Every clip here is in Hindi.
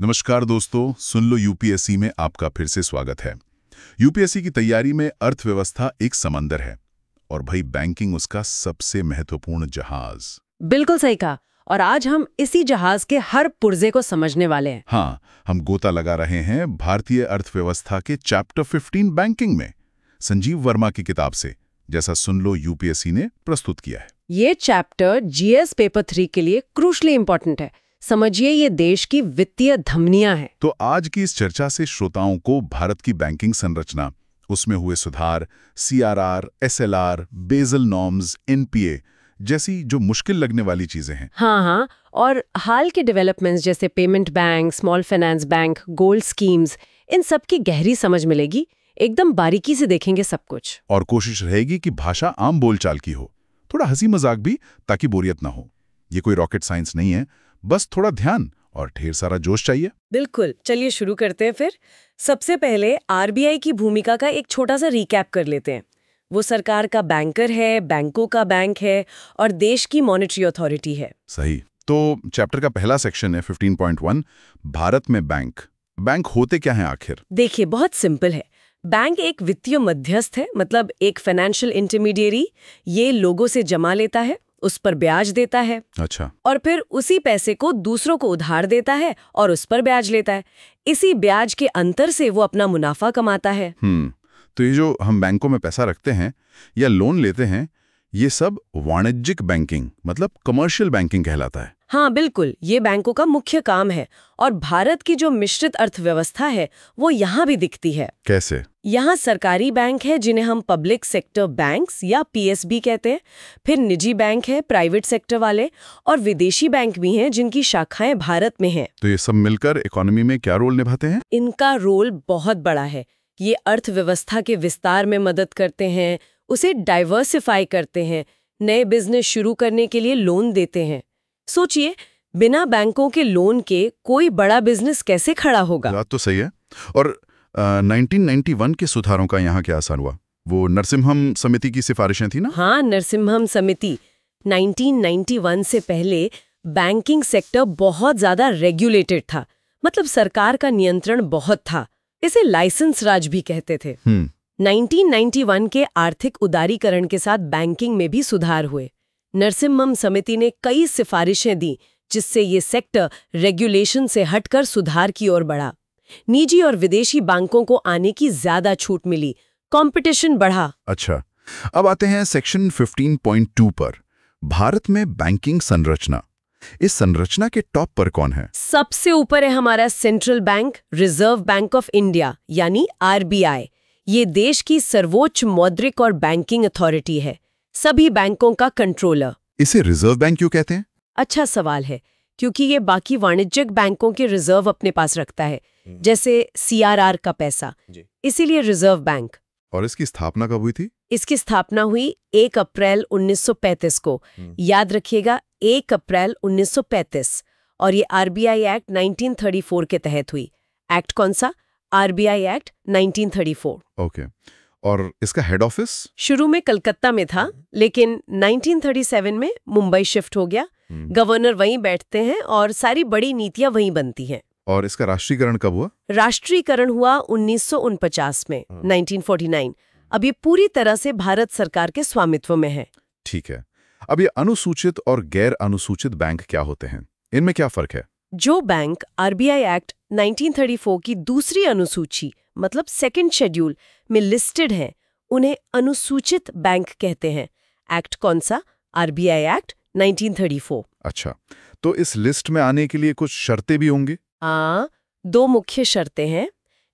नमस्कार दोस्तों, सुन लो यूपीएससी में आपका फिर से स्वागत है। यूपीएससी की तैयारी में अर्थव्यवस्था एक समंदर है और भाई बैंकिंग उसका सबसे महत्वपूर्ण जहाज। बिल्कुल सही कहा। और आज हम इसी जहाज के हर पुर्जे को समझने वाले हैं। हाँ, हम गोता लगा रहे हैं भारतीय अर्थव्यवस्था के चैप्टर 15 बैंकिंग में संजीव वर्मा की किताब से, जैसा सुन लो यूपीएससी ने प्रस्तुत किया है। ये चैप्टर जीएस पेपर 3 के लिए क्रूशली इंपॉर्टेंट है। समझिए, ये देश की वित्तीय धमनियां हैं। तो आज की इस चर्चा से श्रोताओं को भारत की बैंकिंग संरचना, उसमें हुए सुधार, CRR, SLR, Basel norms, NPA जैसी जो मुश्किल लगने वाली चीजें हैं, हाँ, और हाल के डेवलपमेंट्स जैसे payment bank, small finance bank, gold schemes, इन सब की गहरी समझ मिलेगी। एकदम बारीकी से देखेंगे सब कुछ। और कोशिश रहेगी कि भाषा आम बोलचाल की हो, थोड़ा हंसी मजाक भी, ताकि बोरियत ना हो। ये कोई रॉकेट साइंस नहीं है, बस थोड़ा ध्यान और ढेर सारा जोश चाहिए। बिल्कुल, चलिए शुरू करते हैं फिर। सबसे पहले आरबीआई की भूमिका का एक छोटा सा रिकैप कर लेते हैं। वो सरकार का बैंकर है, बैंकों का बैंक है और देश की मॉनेटरी अथॉरिटी है। सही। तो चैप्टर का पहला सेक्शन है 15.1, भारत में बैंक। बैंक होते क्या हैं आखिर? देखिए, बहुत सिंपल है। बैंक एक वित्तीय मध्यस्थ है, मतलब एक फाइनेंशियल इंटरमीडिएरी। ये लोगों से जमा लेता है, उस पर ब्याज देता है। अच्छा। और फिर उसी पैसे को दूसरों को उधार देता है और उस पर ब्याज लेता है। इसी ब्याज के अंतर से वो अपना मुनाफा कमाता है। तो ये जो हम बैंकों में पैसा रखते हैं या लोन लेते हैं, ये सब वाणिज्यिक बैंकिंग मतलब कमर्शियल बैंकिंग कहलाता है। हाँ बिल्कुल, ये बैंकों का मुख्य काम है। और भारत की जो मिश्रित अर्थव्यवस्था है वो यहाँ भी दिखती है। कैसे? यहाँ सरकारी बैंक है जिन्हें हम पब्लिक सेक्टर बैंक्स या पीएसबी कहते हैं। फिर निजी बैंक है, प्राइवेट सेक्टर वाले, और विदेशी बैंक भी हैं जिनकी शाखाएं भारत में हैं। तो ये सब मिलकर इकोनॉमी में क्या रोल निभाते हैं? इनका रोल बहुत बड़ा है। ये अर्थव्यवस्था के विस्तार में मदद करते हैं, उसे डाइवर्सिफाई करते हैं, नए बिजनेस शुरू करने के लिए लोन देते हैं। सोचिए, बिना बैंकों के लोन के कोई बड़ा बिजनेस कैसे खड़ा होगा? बात तो सही है। और 1991 के सुधारों का यहाँ क्या असर हुआ? वो नरसिम्हम समिति की सिफारिशें थी ना? हाँ, नरसिम्हम समिति। 1991 से पहले बैंकिंग सेक्टर बहुत ज्यादा रेगुलेटेड था, मतलब सरकार का नियंत्रण बहुत था। इसे लाइसेंस राज भी कहते थे। 1991 के आर्थिक उदारीकरण के साथ बैंकिंग में भी सुधार हुए। नरसिम्हम समिति ने कई सिफारिशें दी जिससे ये सेक्टर रेगुलेशन से हटकर सुधार की ओर बढ़ा। निजी और विदेशी बैंकों को आने की ज्यादा छूट मिली, कंपटीशन बढ़ा। अच्छा, अब आते हैं सेक्शन 15.2 पर, भारत में बैंकिंग संरचना। इस संरचना के टॉप पर कौन है? सबसे ऊपर है हमारा central bank, reserve bank of India यानी आरबीआई। ये देश की सर्वोच्च मौद्रिक और बैंकिंग अथॉरिटी है, सभी बैंकों का कंट्रोलर। इसे रिजर्व बैंक क्यों कहते हैं? अच्छा सवाल है, क्योंकि ये बाकी वाणिज्यिक बैंकों के रिजर्व अपने पास रखता है, जैसे सीआरआर का पैसा, इसीलिए रिजर्व बैंक। और इसकी स्थापना कब हुई थी? इसकी स्थापना हुई 1 अप्रैल 1935 को। याद रखिएगा, 1 अप्रैल 1935। और ये आरबीआई एक्ट 1934 के तहत हुई। एक्ट कौन सा? RBI act 1934। ओके। और इसका हेड ऑफिस? शुरू में कलकत्ता में था, लेकिन 1937 में मुंबई शिफ्ट हो गया। गवर्नर वहीं बैठते हैं और सारी बड़ी नीतियां वहीं बनती हैं। और इसका राष्ट्रीयकरण कब हुआ? राष्ट्रीयकरण हुआ 1949 में, 1949। अब ये पूरी तरह से भारत सरकार के स्वामित्व में है। ठीक है। अब ये अनुसूचित और गैर अनुसूचित बैंक क्या होते हैं? इनमें क्या फर्क है? जो बैंक आरबीआई एक्ट 1934 की दूसरी अनुसूची मतलब सेकंड शेड्यूल में लिस्टेड हैं, उन्हें अनुसूचित बैंक कहते हैं। एक्ट कौन सा? RBI act 1934। अच्छा, तो इस लिस्ट में आने के लिए कुछ शर्तें भी होंगी? हाँ, 2 मुख्य शर्तें हैं।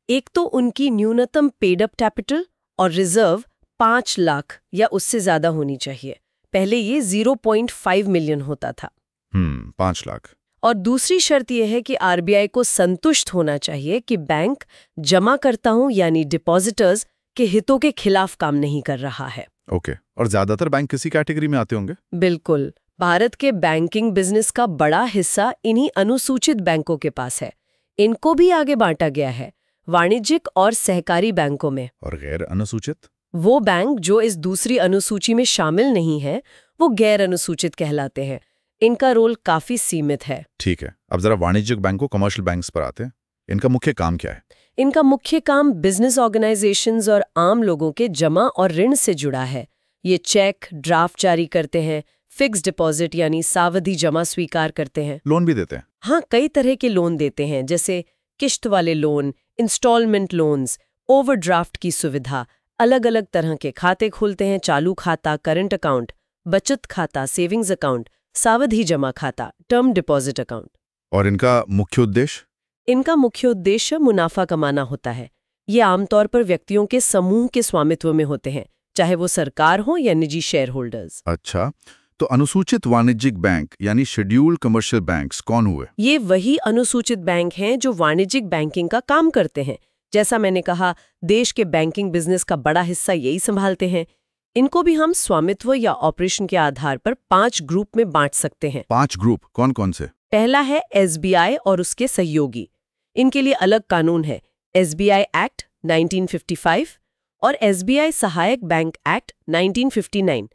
एक तो उनकी न्यूनतम पेड अप कैपिटल और रिजर्व 5 लाख या उससे ज्यादा होनी चाहिए। पहले ये 0.5 मिलियन होता था। 5 लाख। और दूसरी शर्त यह है कि आरबीआई को संतुष्ट होना चाहिए कि बैंक जमाकर्ताओं यानी डिपॉजिटर्स के हितों के खिलाफ काम नहीं कर रहा है। ओके। और ज्यादातर बैंक किसी कैटेगरी में आते होंगे? बिल्कुल, भारत के बैंकिंग बिजनेस का बड़ा हिस्सा इन्हीं अनुसूचित बैंकों के पास है। इनको भी आगे बांटा गया है वाणिज्यिक और सहकारी बैंकों में। और गैर अनुसूचित? वो बैंक जो इस दूसरी अनुसूची में शामिल नहीं है, वो गैर अनुसूचित कहलाते हैं। इनका रोल काफी सीमित है। ठीक है, अब जरा वाणिज्यिक बैंकों कमर्शियल बैंक्स पर आते हैं। इनका मुख्य काम क्या है? इनका मुख्य काम बिजनेस ऑर्गेनाइजेशंस और आम लोगों के जमा और ऋण से जुड़ा है। ये चेक, ड्राफ्ट जारी करते हैं, फिक्स डिपॉजिट यानी सावधि जमा स्वीकार करते हैं। लोन भी देते हैं? हाँ, कई तरह के लोन देते हैं, जैसे किश्त वाले लोन, इंस्टॉलमेंट लोन्स, ओवरड्राफ्ट की सुविधा, अलग अलग तरह के खाते खोलते हैं, चालू खाता, करंट अकाउंट, बचत खाता, सेविंग्स अकाउंट, सावधि जमा खाता, टर्म डिपॉजिट अकाउंट। और इनका मुख्य उद्देश्य? इनका मुख्य उद्देश्य मुनाफा कमाना होता है। ये आमतौर पर व्यक्तियों के समूह के स्वामित्व में होते हैं, चाहे वो सरकार हो या निजी शेयर होल्डर्स। अच्छा, तो अनुसूचित वाणिज्यिक बैंक यानी शेड्यूल्ड कमर्शियल बैंक्स कौन हुए? ये वही अनुसूचित बैंक हैं जो वाणिज्यिक बैंकिंग का काम करते हैं। जैसा मैंने कहा, देश के बैंकिंग बिजनेस का बड़ा हिस्सा यही संभालते हैं। इनको भी हम स्वामित्व या ऑपरेशन के आधार पर 5 ग्रुप में बांट सकते हैं। 5 ग्रुप कौन कौन से? पहला है एसबीआई और उसके सहयोगी। इनके लिए अलग कानून है, एसबीआई एक्ट 1955 और एसबीआई सहायक बैंक एक्ट 1959।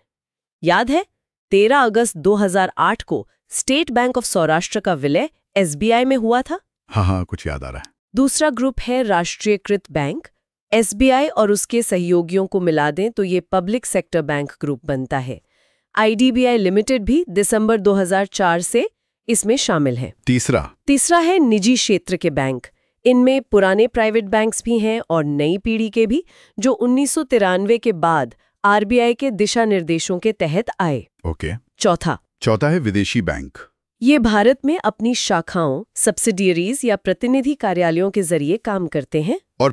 याद है, 13 अगस्त 2008 को स्टेट बैंक ऑफ सौराष्ट्र का विलय एसबीआई में हुआ था। हाँ, कुछ याद आ रहा है। दूसरा ग्रुप है राष्ट्रीयकृत बैंक। एसबीआई और उसके सहयोगियों को मिला दें तो ये पब्लिक सेक्टर बैंक ग्रुप बनता है। आईडीबीआई लिमिटेड भी दिसंबर 2004 से इसमें शामिल है। तीसरा है निजी क्षेत्र के बैंक। इनमें पुराने प्राइवेट बैंक्स भी हैं और नई पीढ़ी के भी, जो 1993 के बाद आरबीआई के दिशा निर्देशों के तहत आए। ओके। चौथा है विदेशी बैंक। ये भारत में अपनी शाखाओं, सब्सिडियरीज या प्रतिनिधि कार्यालयों के जरिए काम करते हैं। और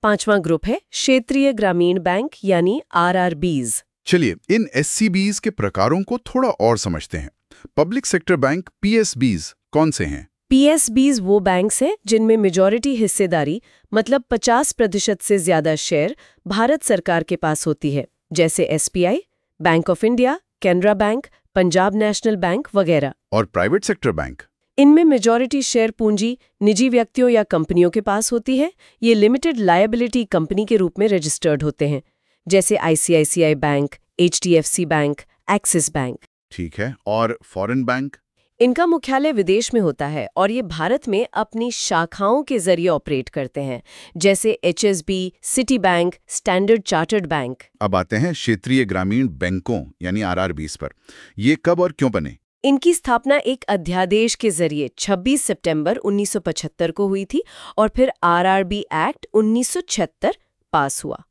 पांचवा ग्रुप है क्षेत्रीय ग्रामीण बैंक यानी आरआरबीज। चलिए इन एससीबीज के प्रकारों को थोड़ा और समझते हैं। पब्लिक सेक्टर बैंक पीएसबीज कौन से हैं? पीएसबीज वो बैंक्स हैं जिनमें मेजॉरिटी हिस्सेदारी, मतलब 50% से ज्यादा शेयर भारत सरकार के पास होती है, जैसे SBI, bank of India, Canara bank, Punjab national bank वगैरह। और प्राइवेट सेक्टर बैंक? इनमें मेजॉरिटी शेयर पूंजी निजी व्यक्तियों या कंपनियों के पास होती है। ये लिमिटेड लायबिलिटी कंपनी के रूप में रजिस्टर्ड होते हैं, जैसे ICICI bank, HDFC bank, axis bank. ठीक है, और फॉरेन बैंक? इनका मुख्यालय विदेश में होता है और ये भारत में अपनी शाखाओं के जरिए ऑपरेट करते हैं, जैसे HSB, city bank, standard chartered bank. अब आते हैं क्षेत्रीय ग्रामीण बैंकों यानी आरआरबीज पर। ये कब और क्यों बने? इनकी स्थापना एक अध्यादेश के जरिए 26 सितंबर 1975 को हुई थी और फिर आरआरबी एक्ट 1976 पास हुआ।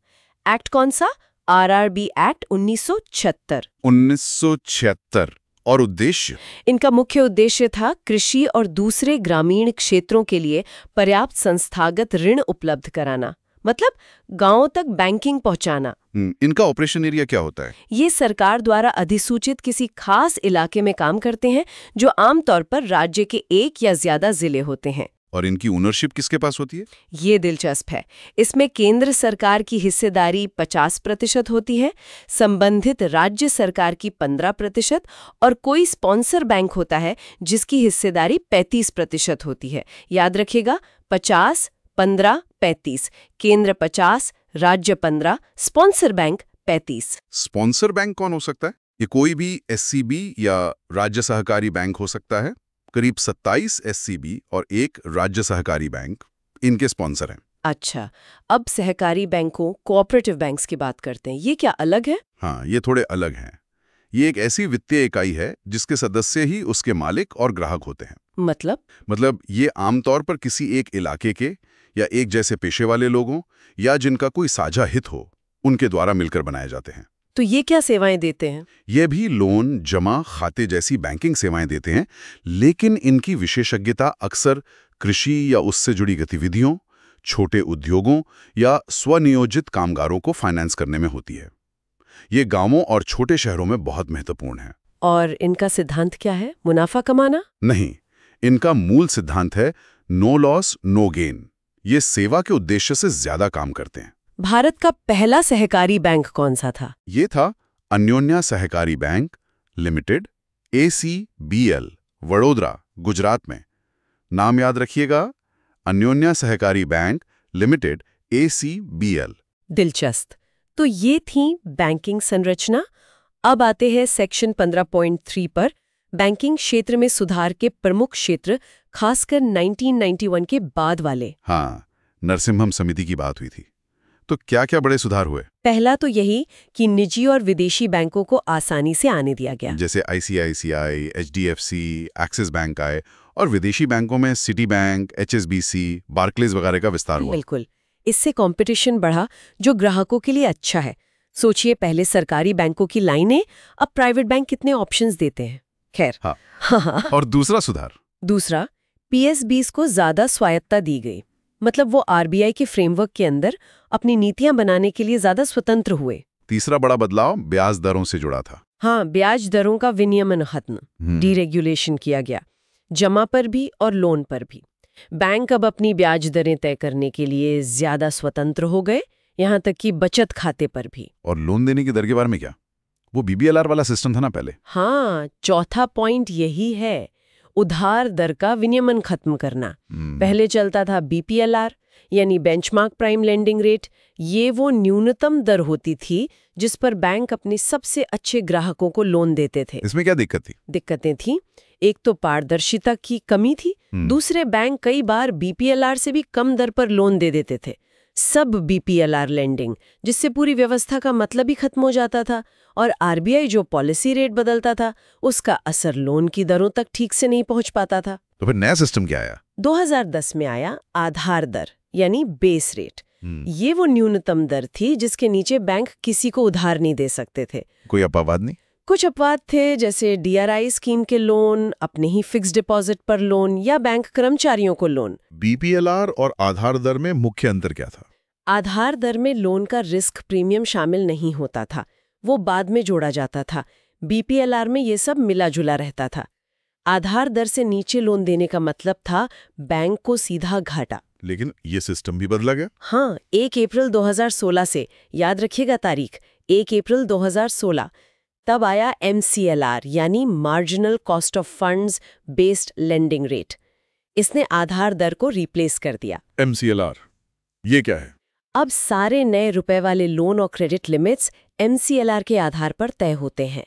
एक्ट कौन सा? RRB act 1976। 1976। और उद्देश्य? इनका मुख्य उद्देश्य था कृषि और दूसरे ग्रामीण क्षेत्रों के लिए पर्याप्त संस्थागत ऋण उपलब्ध कराना, मतलब गांवों तक बैंकिंग पहुंचाना। इनका ऑपरेशन एरिया क्या होता है? ये सरकार द्वारा अधिसूचित किसी खास इलाके में काम करते हैं, जो आमतौर पर राज्य के एक या ज्यादा जिले होते हैं। और इनकी ओनरशिप किसके पास होती है? ये दिलचस्प है। इसमें केंद्र सरकार की हिस्सेदारी 50% होती है, संबंधित राज्य सरकार की 15% और कोई स्पॉन्सर बैंक होता है जिसकी हिस्सेदारी 35% होती है। याद रखिएगा, 50, 15, 35। केंद्र 50, राज्य 15, स्पॉन्सर बैंक 35। स्पॉन्सर बैंक कौन हो सकता है? ये कोई भी एससीबी या राज्य सहकारी बैंक हो सकता है। करीब 27 एससीबी और एक राज्य सहकारी बैंक इनके स्पॉन्सर हैं। अच्छा, अब सहकारी बैंकों, कोऑपरेटिव बैंक्स की बात करते हैं। ये क्या अलग है? हाँ, ये थोड़े अलग हैं। ये एक ऐसी वित्तीय इकाई है जिसके सदस्य ही उसके मालिक और ग्राहक होते हैं। मतलब ये आमतौर पर किसी एक इलाके के या एक जैसे पेशे वाले लोगों या जिनका कोई साझा हित हो, उनके द्वारा मिलकर बनाए जाते हैं। तो ये क्या सेवाएं देते हैं? ये भी लोन, जमा, खाते जैसी बैंकिंग सेवाएं देते हैं, लेकिन इनकी विशेषज्ञता अक्सर कृषि या उससे जुड़ी गतिविधियों, छोटे उद्योगों या स्वनियोजित कामगारों को फाइनेंस करने में होती है। ये गांवों और छोटे शहरों में बहुत महत्वपूर्ण है। और इनका सिद्धांत क्या है? मुनाफा कमाना? नहीं, इनका मूल सिद्धांत है नो लॉस नो गेन। ये सेवा के उद्देश्य से ज्यादा काम करते हैं। भारत का पहला सहकारी बैंक कौन सा था? ये था अन्योन्या सहकारी bank limited, ACBL, Vadodara, Gujarat में। नाम याद रखिएगा, अन्योन्या सहकारी बैंक लिमिटेड, ACBL। दिलचस्प। तो ये थी बैंकिंग संरचना। अब आते हैं सेक्शन 15.3 पर, बैंकिंग क्षेत्र में सुधार के प्रमुख क्षेत्र, खासकर 1991 के बाद वाले। हाँ, नरसिम्हम समिति की बात हुई थी। तो क्या क्या बड़े सुधार हुए? पहला तो यही कि निजी और विदेशी बैंकों को आसानी से आने दिया गया। जैसे ICICI, HDFC, एक्सिस बैंक आए और विदेशी बैंकों में सिटी बैंक, HSBC, बार्कलेज वगैरह का विस्तार हुआ। बिल्कुल, इससे कंपटीशन बढ़ा, जो ग्राहकों के लिए अच्छा है। सोचिए, पहले सरकारी बैंकों की लाइनें, अब प्राइवेट बैंक कितने ऑप्शंस देते हैं। खैर, हाँ। और दूसरा सुधार? दूसरा, PSBs को ज्यादा स्वायत्तता दी गई। मतलब वो RBI के फ्रेमवर्क के अंदर अपनी नीतियां बनाने के लिए ज्यादा स्वतंत्र हुए। तीसरा बड़ा बदलाव ब्याज दरों से जुड़ा था। हाँ, ब्याज दरों का विनियमन खत्म, डीरेगुलेशन किया गया, जमा पर भी और लोन पर भी। बैंक अब अपनी ब्याज दरें तय करने के लिए ज्यादा स्वतंत्र हो गए, यहाँ तक कि बचत खाते पर भी। और लोन देने की दर के बारे में क्या? वो BBLR वाला सिस्टम था ना पहले। हाँ, चौथा पॉइंट यही है, उधार दर का विनियमन खत्म करना। पहले चलता था BPLR, यानी बेंचमार्क प्राइम लेंडिंग रेट। ये वो न्यूनतम दर होती थी जिस पर बैंक अपने सबसे अच्छे ग्राहकों को लोन देते थे। इसमें क्या दिक्कत थी? दिक्कतें थी, एक तो पारदर्शिता की कमी थी, दूसरे बैंक कई बार BPLR से भी कम दर पर लोन दे देते थे, सब BPLR लेंडिंग, जिससे पूरी व्यवस्था का मतलब ही खत्म हो जाता था। और RBI जो पॉलिसी रेट बदलता था, उसका असर लोन की दरों तक ठीक से नहीं पहुंच पाता था। तो फिर नया सिस्टम क्या आया? 2010 में आया आधार दर, यानी बेस रेट। ये वो न्यूनतम दर थी जिसके नीचे बैंक किसी को उधार नहीं दे सकते थे। कोई अपवाद नहीं? कुछ अपवाद थे, जैसे DRI स्कीम के लोन, अपने ही फिक्स डिपॉजिट पर लोन, या बैंक कर्मचारियों को लोन। BPLR और आधार दर में मुख्य अंतर क्या था? आधार दर में लोन का रिस्क प्रीमियम शामिल नहीं होता था, वो बाद में जोड़ा जाता था। BPLR में ये सब मिला जुला रहता था। आधार दर से नीचे लोन देने का मतलब था बैंक को सीधा घाटा। लेकिन ये सिस्टम भी बदला गया। हाँ, 1 अप्रैल 2016 से, याद रखिएगा तारीख, 1 अप्रैल 2016, तब आया MCLR, यानी marginal cost of funds based lending rate. इसने आधार दर को रिप्लेस कर दिया। MCLR ये क्या है? अब सारे नए रुपए वाले लोन और क्रेडिट लिमिट्स MCLR के आधार पर तय होते हैं।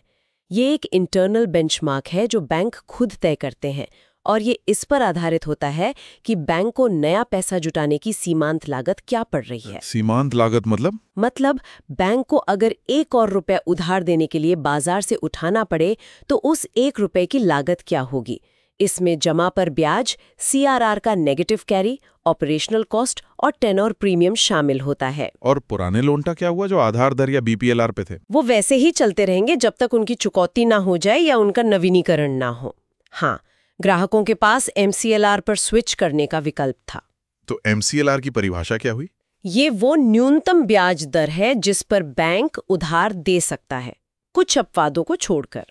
ये एक इंटरनल बेंचमार्क है जो बैंक खुद तय करते हैं, और ये इस पर आधारित होता है कि बैंक को नया पैसा जुटाने की सीमांत लागत क्या पड़ रही है। सीमांत लागत मतलब बैंक को अगर 1 और रुपए उधार देने के लिए बाजार से उठाना पड़े तो उस 1 रुपए की लागत क्या होगी। इसमें जमा पर ब्याज, CRR का नेगेटिव कैरी, ऑपरेशनल कॉस्ट और टेनोर प्रीमियम शामिल होता है। और पुराने लोन का क्या हुआ जो आधार दर या BPLR पे थे? वो वैसे ही चलते रहेंगे जब तक उनकी चुकौती ना हो जाए या उनका नवीनीकरण ना हो। हाँ, ग्राहकों के पास MCLR पर स्विच करने का विकल्प था। तो MCLR की परिभाषा क्या हुई? ये वो न्यूनतम ब्याज दर है जिस पर बैंक उधार दे सकता है, कुछ अपवादों को छोड़कर।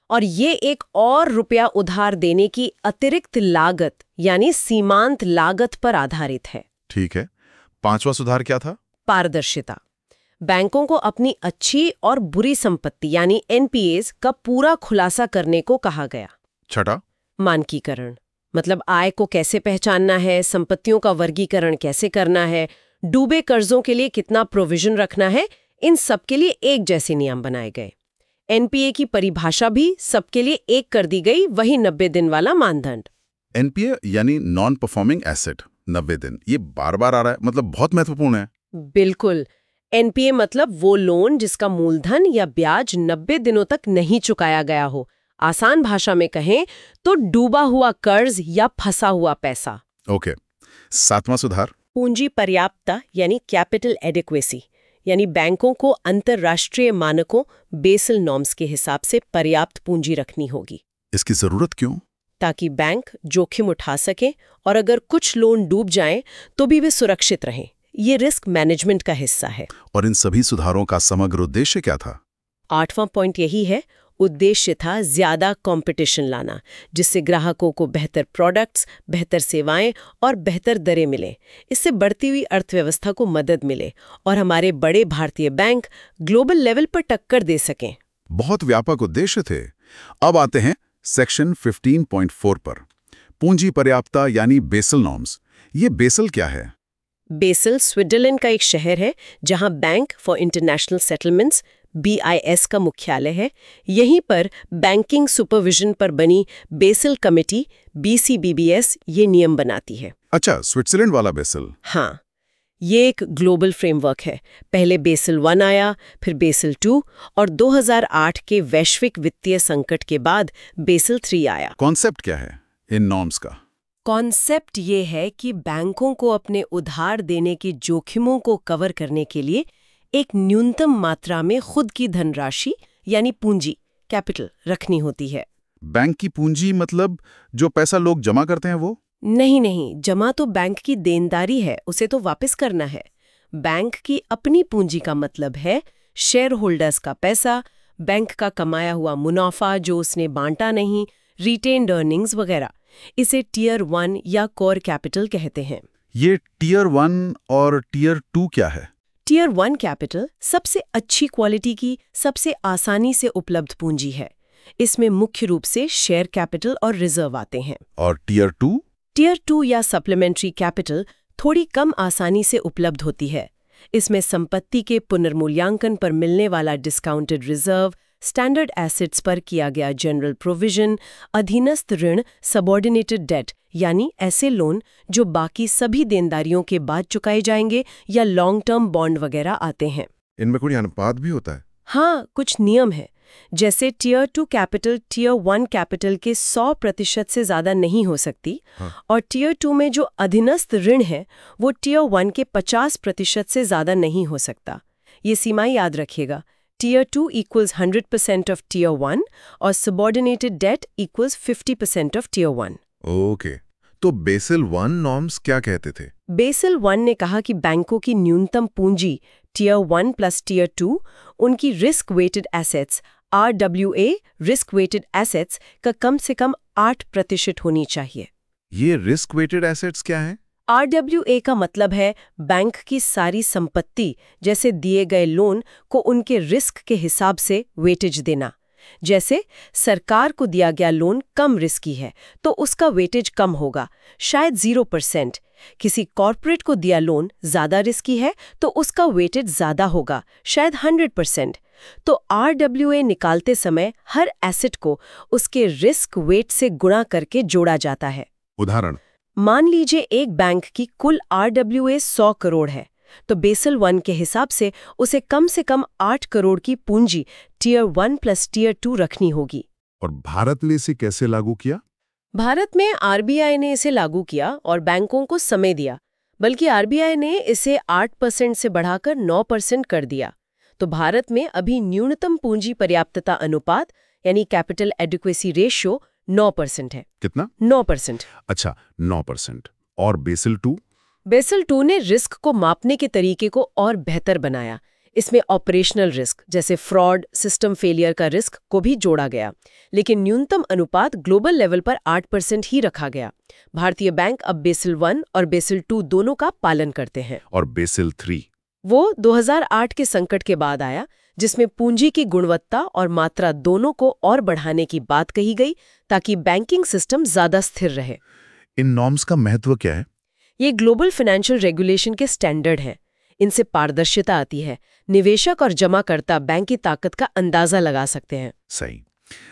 और ये एक और रुपया उधार देने की अतिरिक्त लागत, यानी सीमांत लागत पर आधारित है। ठीक है। 5वां सुधार क्या था? पारदर्शिता। बैंकों को अपनी अच्छी और बुरी संपत्ति, यानी NPAs का पूरा खुलासा करने को कहा गया। छठा? मानकीकरण, मतलब आय को कैसे पहचानना है, संपत्तियों का वर्गीकरण कैसे करना है, डूबे कर्जों के लिए कितना प्रोविजन रखना है, इन सब के लिए एक जैसे नियम बनाए गए। NPA की परिभाषा भी सबके लिए एक कर दी गई, वही 90 दिन वाला मानदंड। NPA यानी नॉन परफॉर्मिंग एसेट, 90 दिन, ये बार बार आ रहा है, मतलब बहुत महत्वपूर्ण है। बिल्कुल। NPA मतलब वो लोन जिसका मूलधन या ब्याज 90 दिनों तक नहीं चुकाया गया हो। आसान भाषा में कहें तो डूबा हुआ कर्ज या फंसा हुआ पैसा। ओके। 7वां सुधार? पूंजी पर्याप्तता, यानी कैपिटल एडिक्वेसी, यानी बैंकों को अंतर्राष्ट्रीय मानकों बेसल नॉर्म्स के हिसाब से पर्याप्त पूंजी रखनी होगी। इसकी जरूरत क्यों? ताकि बैंक जोखिम उठा सके और अगर कुछ लोन डूब जाएं तो भी वे सुरक्षित रहें। ये रिस्क मैनेजमेंट का हिस्सा है। और इन सभी सुधारों का समग्र उद्देश्य क्या था? 8वां पॉइंट यही है, उद्देश्य था ज्यादा कंपटीशन लाना, जिससे ग्राहकों को बेहतर प्रोडक्ट्स, बेहतर सेवाएं और बेहतर दरें मिले। इससे बढ़ती हुई अर्थव्यवस्था को मदद मिले और हमारे बड़े भारतीय बैंक ग्लोबल लेवल पर टक्कर दे सकें। बहुत व्यापक उद्देश्य थे। अब आते हैं सेक्शन 15.4 पर, पूंजी पर्याप्तता यानी बेसल नॉर्म्स। ये बेसल क्या है? बेसल स्विट्जरलैंड का एक शहर है जहां bank for international settlements BIS का मुख्यालय है। यहीं पर बैंकिंग सुपरविजन पर बनी बेसल कमेटी BCBBS ये नियम बनाती है। अच्छा, स्विट्जरलैंड वाला बेसल। हाँ, ये एक ग्लोबल फ्रेमवर्क है। पहले बेसल 1 आया, फिर बेसल 2 और 2008 के वैश्विक वित्तीय संकट के बाद बेसल 3 आया। कॉन्सेप्ट क्या है इन नॉर्म्स का? कॉन्सेप्ट ये है कि बैंकों को अपने उधार देने के जोखिमों को कवर करने के लिए एक न्यूनतम मात्रा में खुद की धनराशि यानी पूंजी, कैपिटल रखनी होती है। बैंक की पूंजी मतलब जो पैसा लोग जमा करते हैं वो? नहीं, जमा तो बैंक की देनदारी है, उसे तो वापस करना है। बैंक की अपनी पूंजी का मतलब है शेयर होल्डर्स का पैसा, बैंक का कमाया हुआ मुनाफा जो उसने बांटा नहीं, रिटेन्ड अर्निंग्स वगैरह। इसे टियर 1 या कोर कैपिटल कहते हैं। ये टियर 1 और टियर 2 क्या है? टियर 1 कैपिटल सबसे अच्छी क्वालिटी की, सबसे आसानी से उपलब्ध पूंजी है। इसमें मुख्य रूप से शेयर कैपिटल और रिजर्व आते हैं। और टियर 2? टियर 2 या सप्लीमेंट्री कैपिटल थोड़ी कम आसानी से उपलब्ध होती है। इसमें संपत्ति के पुनर्मूल्यांकन पर मिलने वाला डिस्काउंटेड रिजर्व, स्टैंडर्ड एसेट्स पर किया गया जनरल प्रोविजन, अधीनस्थ ऋण सबऑर्डिनेटेड डेट यानी ऐसे लोन जो बाकी सभी देनदारियों के बाद चुकाए जाएंगे, या लॉन्ग टर्म बॉन्ड वगैरह आते हैं। इनमें कोई अनुपात भी होता है? हाँ, कुछ नियम है। जैसे टियर 2 कैपिटल टियर 1 कैपिटल के 100% से ज़्यादा नहीं हो सकती। और टियर 2 में जो अधीनस्थ ऋण है वो टियर 1 के 50% से ज़्यादा नहीं हो सकता। ये सीमाएं याद रखिएगा। टियर 2 equals 100% ऑफ टियर 1 और subordinated debt equals 50% of tier 1। Okay, तो बेसल 1 नॉर्म्स क्या कहते थे? बेसल 1 ने कहा कि बैंकों की न्यूनतम पूंजी टियर 1 प्लस टियर 2 उनकी risk weighted assets RWA risk weighted assets का कम से कम 8% होनी चाहिए। ये रिस्क वेटेड एसेट्स क्या है? RWA का मतलब है बैंक की सारी संपत्ति जैसे दिए गए लोन को उनके रिस्क के हिसाब से वेटेज देना। जैसे सरकार को दिया गया लोन कम रिस्की है तो उसका वेटेज कम होगा, शायद 0%। किसी कॉर्पोरेट को दिया लोन ज़्यादा रिस्की है तो उसका वेटेज ज़्यादा होगा, शायद 100%। तो RWA निकालते समय हर एसेट को उसके रिस्क वेट से गुणा करके जोड़ा जाता है। उदाहरण, मान लीजिए एक बैंक की कुल RWA 100 करोड़ है, तो बेसल 1 के हिसाब से उसे कम से कम 8 करोड़ की पूंजी टियर 1 प्लस टियर 2 रखनी होगी। और भारत ने इसे कैसे लागू किया? भारत में RBI ने इसे लागू किया और बैंकों को समय दिया, बल्कि RBI ने इसे 8% से बढ़ाकर 9% कर दिया। तो भारत में अभी न्यूनतम पूंजी पर्याप्तता अनुपात यानी कैपिटल एडिक्वेसी रेशियो 9% है। कितना? 9%। अच्छा, 9%। और बेसल 2? बेसल 2 ने रिस्क को मापने के तरीके को और बेहतर बनाया। इसमें ऑपरेशनल रिस्क जैसे फ्रॉड, सिस्टम फेलियर का रिस्क को भी जोड़ा गया, लेकिन न्यूनतम अनुपात ग्लोबल लेवल पर 8% ही रखा गया। भारतीय बैंक अब बेसल 1 और बेसल 2 दोनों का पालन करते हैं। और बेसल 3? वो 2008 के संकट के बाद आया, जिसमें पूंजी की गुणवत्ता और मात्रा दोनों को और बढ़ाने की बात कही गई ताकि बैंकिंग सिस्टम ज्यादा स्थिर रहे। इन नॉर्म्स का महत्व क्या है? ये ग्लोबल फाइनेंशियल रेगुलेशन के स्टैंडर्ड हैं। इनसे पारदर्शिता आती है, निवेशक और जमाकर्ता बैंक की ताकत का अंदाजा लगा सकते हैं। सही।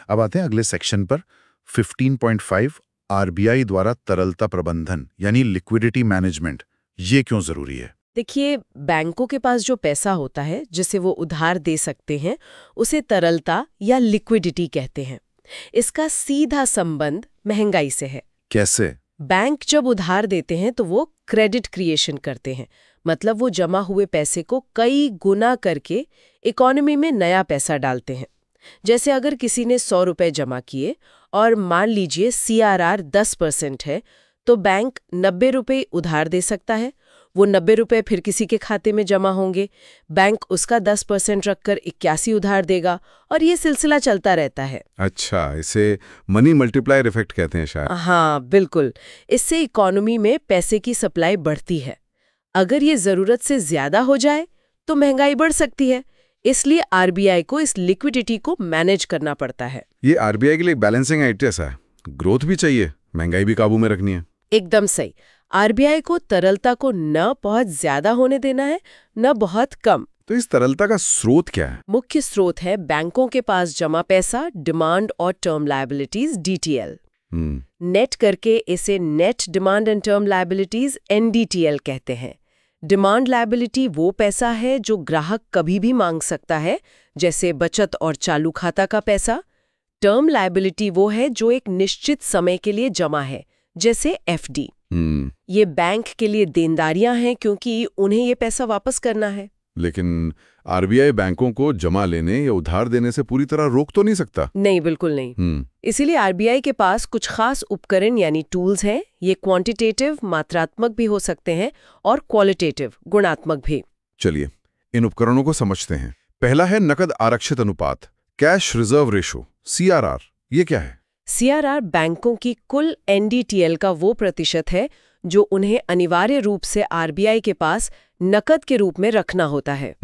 अब आते हैं अगले सेक्शन पर। 15.5 RBI द्वारा तरलता प्रबंधन यानी लिक्विडिटी मैनेजमेंट, ये क्यों जरूरी है? देखिए, बैंकों के पास जो पैसा होता है जिसे वो उधार दे सकते हैं उसे तरलता या लिक्विडिटी कहते हैं। इसका सीधा संबंध महंगाई से है। कैसे? बैंक जब उधार देते हैं तो वो क्रेडिट क्रिएशन करते हैं, मतलब वो जमा हुए पैसे को कई गुना करके इकोनॉमी में नया पैसा डालते हैं। जैसे अगर किसी ने 100 रुपए जमा किए और मान लीजिए CRR 10% है, तो बैंक 90 रुपए उधार दे सकता है। वो 90 रुपए फिर किसी के खाते में जमा होंगे, बैंक उसका 10% रखकर 81 उधार देगा और ये सिलसिला चलता रहता है। अच्छा, इसे मनी मल्टीप्लायर इफेक्ट कहते हैं शायद। हाँ, बिल्कुल। इससे इकोनॉमी में पैसे की सप्लाई बढ़ती है। अगर ये जरूरत से ज्यादा हो जाए तो महंगाई बढ़ सकती है। इसलिए RBI को इस लिक्विडिटी को मैनेज करना पड़ता है। ये RBI के लिए बैलेंसिंग एक्ट जैसा है, ग्रोथ भी चाहिए, महंगाई भी काबू में रखनी है। एकदम सही। RBI को तरलता को न बहुत ज्यादा होने देना है, न बहुत कम। तो इस तरलता का स्रोत क्या है? मुख्य स्रोत है बैंकों के पास जमा पैसा, डिमांड और टर्म लायबिलिटीज DTL। नेट करके इसे net demand and term liabilities NDTL कहते हैं। डिमांड लायबिलिटी वो पैसा है जो ग्राहक कभी भी मांग सकता है, जैसे बचत और चालू खाता का पैसा। टर्म लायबिलिटी वो है जो एक निश्चित समय के लिए जमा है, जैसे FD। ये बैंक के लिए देनदारियां हैं क्योंकि उन्हें ये पैसा वापस करना है। लेकिन आरबीआई बैंकों को जमा लेने या उधार देने से पूरी तरह रोक तो नहीं सकता? नहीं, बिल्कुल नहीं। इसीलिए आरबीआई के पास कुछ खास उपकरण यानी टूल्स हैं। ये क्वांटिटेटिव मात्रात्मक भी हो सकते हैं और क्वालिटेटिव गुणात्मक भी। चलिए इन उपकरणों को समझते हैं। पहला है नकद आरक्षित अनुपात, कैश रिजर्व रेशो, CRR। ये क्या है? CRR बैंकों की कुल NDTL का वो प्रतिशत है जो उन्हें अनिवार्य रूप से आरबीआई के पास नकद के रूप में रखना होता है।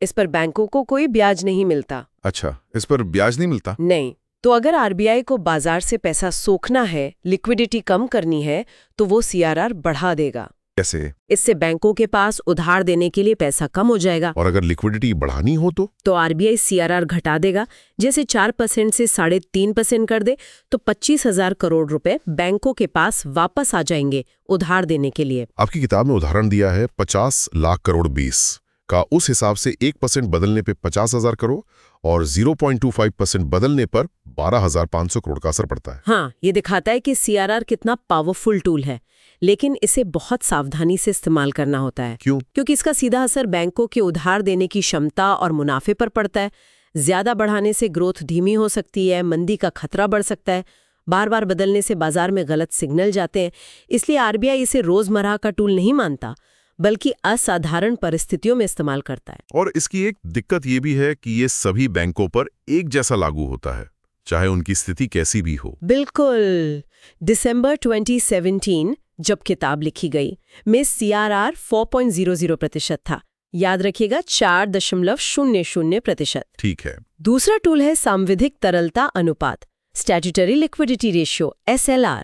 इस पर बैंकों को कोई ब्याज नहीं मिलता। अच्छा, इस पर ब्याज नहीं मिलता? नहीं। तो अगर आरबीआई को बाजार से पैसा सोखना है, लिक्विडिटी कम करनी है, तो वो CRR बढ़ा देगा। कैसे? इससे बैंकों के पास उधार देने के लिए पैसा कम हो जाएगा। और अगर लिक्विडिटी बढ़ानी हो तो आरबीआई CRR घटा देगा। जैसे 4% से 3.5% कर दे तो 25,000 करोड़ रुपए बैंकों के पास वापस आ जाएंगे उधार देने के लिए। आपकी किताब में उदाहरण दिया है 50 लाख करोड़ 20 का। उस हिसाब से 1% बदलने पे 50,000 करोड़ और 0.25% बदलने पर 12,500 करोड़ का असर पड़ता है। हाँ, ये दिखाता है कि CRR कितना पावरफुल टूल है, लेकिन इसे बहुत सावधानी से इस्तेमाल करना होता है। क्यों? क्योंकि इसका सीधा असर बैंकों के उधार देने की क्षमता और मुनाफे पर पड़ता है। ज्यादा बढ़ाने से ग्रोथ धीमी हो सकती है, मंदी का खतरा बढ़ सकता है। बार बार बदलने से बाजार में गलत सिग्नल जाते हैं। इसलिए आरबीआई इसे रोजमर्रा का टूल नहीं मानता, बल्कि असाधारण परिस्थितियों में इस्तेमाल करता है। और इसकी एक दिक्कत ये भी है कि ये सभी बैंकों पर एक जैसा लागू होता है, चाहे उनकी स्थिति कैसी भी हो। बिल्कुल। दिसंबर 2017 जब किताब लिखी गई में CRR 4.00% था। याद रखिएगा 4.00%। ठीक है। दूसरा टूल है सांविधिक तरलता अनुपात, स्टैट्यूटरी लिक्विडिटी रेशियो, SLR।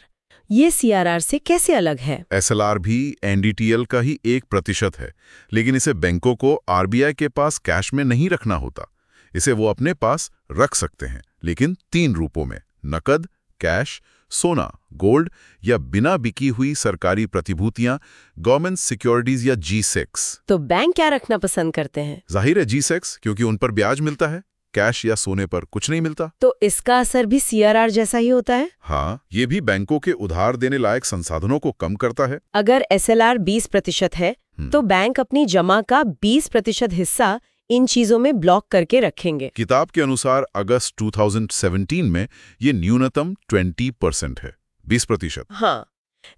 ये CRR से कैसे अलग है? SLR भी NDTL का ही 1% है, लेकिन इसे बैंकों को आरबीआई के पास कैश में नहीं रखना होता। इसे वो अपने पास रख सकते हैं, लेकिन 3 रूपों में: नकद, कैश, सोना, गोल्ड या बिना बिकी हुई सरकारी प्रतिभूतियां, गवर्नमेंट सिक्योरिटीज या G-SECs। तो बैंक क्या रखना पसंद करते हैं? जाहिर है G-SECs, क्योंकि उन पर ब्याज मिलता है। कैश या सोने पर कुछ नहीं मिलता। तो इसका असर भी CRR जैसा ही होता है? हाँ, ये भी बैंकों के उधार देने लायक संसाधनों को कम करता है। अगर SLR 20% है तो बैंक अपनी जमा का 20% हिस्सा इन चीजों में ब्लॉक करके रखेंगे। किताब के अनुसार अगस्त 2017 में ये न्यूनतम 20% है, 20%। हाँ,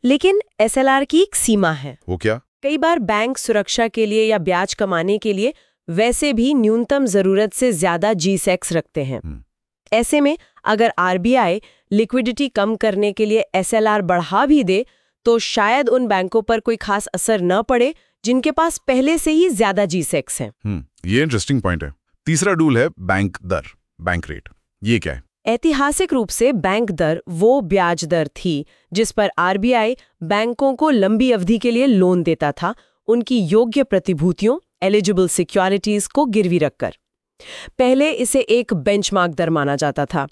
लेकिन SLR की एक सीमा है। वो क्या? कई बार बैंक सुरक्षा के लिए या ब्याज कमाने के लिए वैसे भी न्यूनतम जरूरत से ज्यादा G-SECs रखते हैं। ऐसे में अगर आरबीआई लिक्विडिटी कम करने के लिए SLR बढ़ा भी दे तो शायद उन बैंकों पर कोई खास असर न पड़े जिनके पास पहले से ही ज्यादा G-SECs हैं। ये इंटरेस्टिंग पॉइंट है। तीसरा रूल है बैंक दर, बैंक रेट। ये क्या है? ऐतिहासिक रूप से बैंक दर वो ब्याज दर थी जिस पर आरबीआई बैंकों को लंबी अवधि के लिए लोन देता था, उनकी योग्य प्रतिभूतियों एलिजिबल सिक्योरिटीज को गिरवी रखकर। पहले इसे एक बेंचमार्क दर माना जाता था।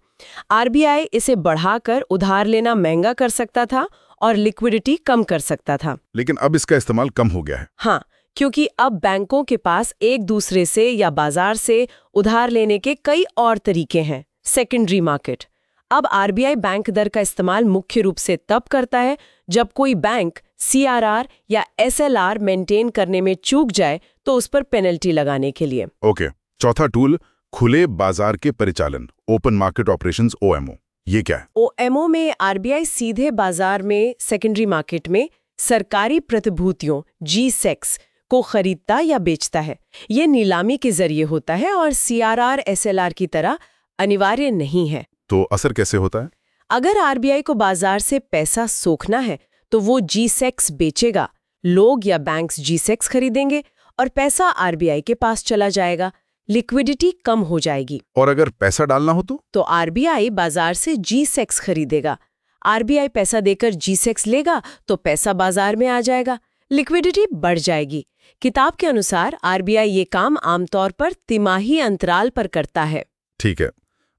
आरबीआई इसे बढ़ाकर उधार लेना महंगा कर सकता था और लिक्विडिटी कम कर सकता था। लेकिन अब इसका इस्तेमाल कम हो गया है। हाँ, क्योंकि अब बैंकों के पास एक दूसरे से या बाजार से उधार लेने के कई और तरीके हैं। Secondary market. अब आरबीआई बैंक दर का इस्तेमाल मुख्य रूप से तब करता है जब कोई बैंक CRR या SLR मेंटेन करने में चूक जाए तो उस पर पेनल्टी लगाने के लिए। ओके। चौथा टूल, खुले बाजार के परिचालन, ओपन मार्केट ऑपरेशंस, OMO। ये क्या है? OMO में आरबीआई सीधे बाजार में सेकेंडरी मार्केट में सरकारी प्रतिभूतियों G-SECs को खरीदता या बेचता है। ये नीलामी के जरिए होता है और CRR SLR की तरह अनिवार्य नहीं है। तो असर कैसे होता है? अगर आरबीआई को बाजार से पैसा सोखना है तो वो G-SECs बेचेगा, लोग या बैंक्स G-SECs खरीदेंगे और पैसा आरबीआई के पास चला जाएगा, लिक्विडिटी कम हो जाएगी। और अगर पैसा डालना हो तो आरबीआई बाजार से G-SECs खरीदेगा। आरबीआई पैसा देकर G-SECs लेगा तो पैसा बाजार में आ जाएगा। लिक्विडिटी बढ़ जाएगी। किताब के अनुसार आरबीआई ये काम आमतौर पर तिमाही अंतराल पर करता है। ठीक है,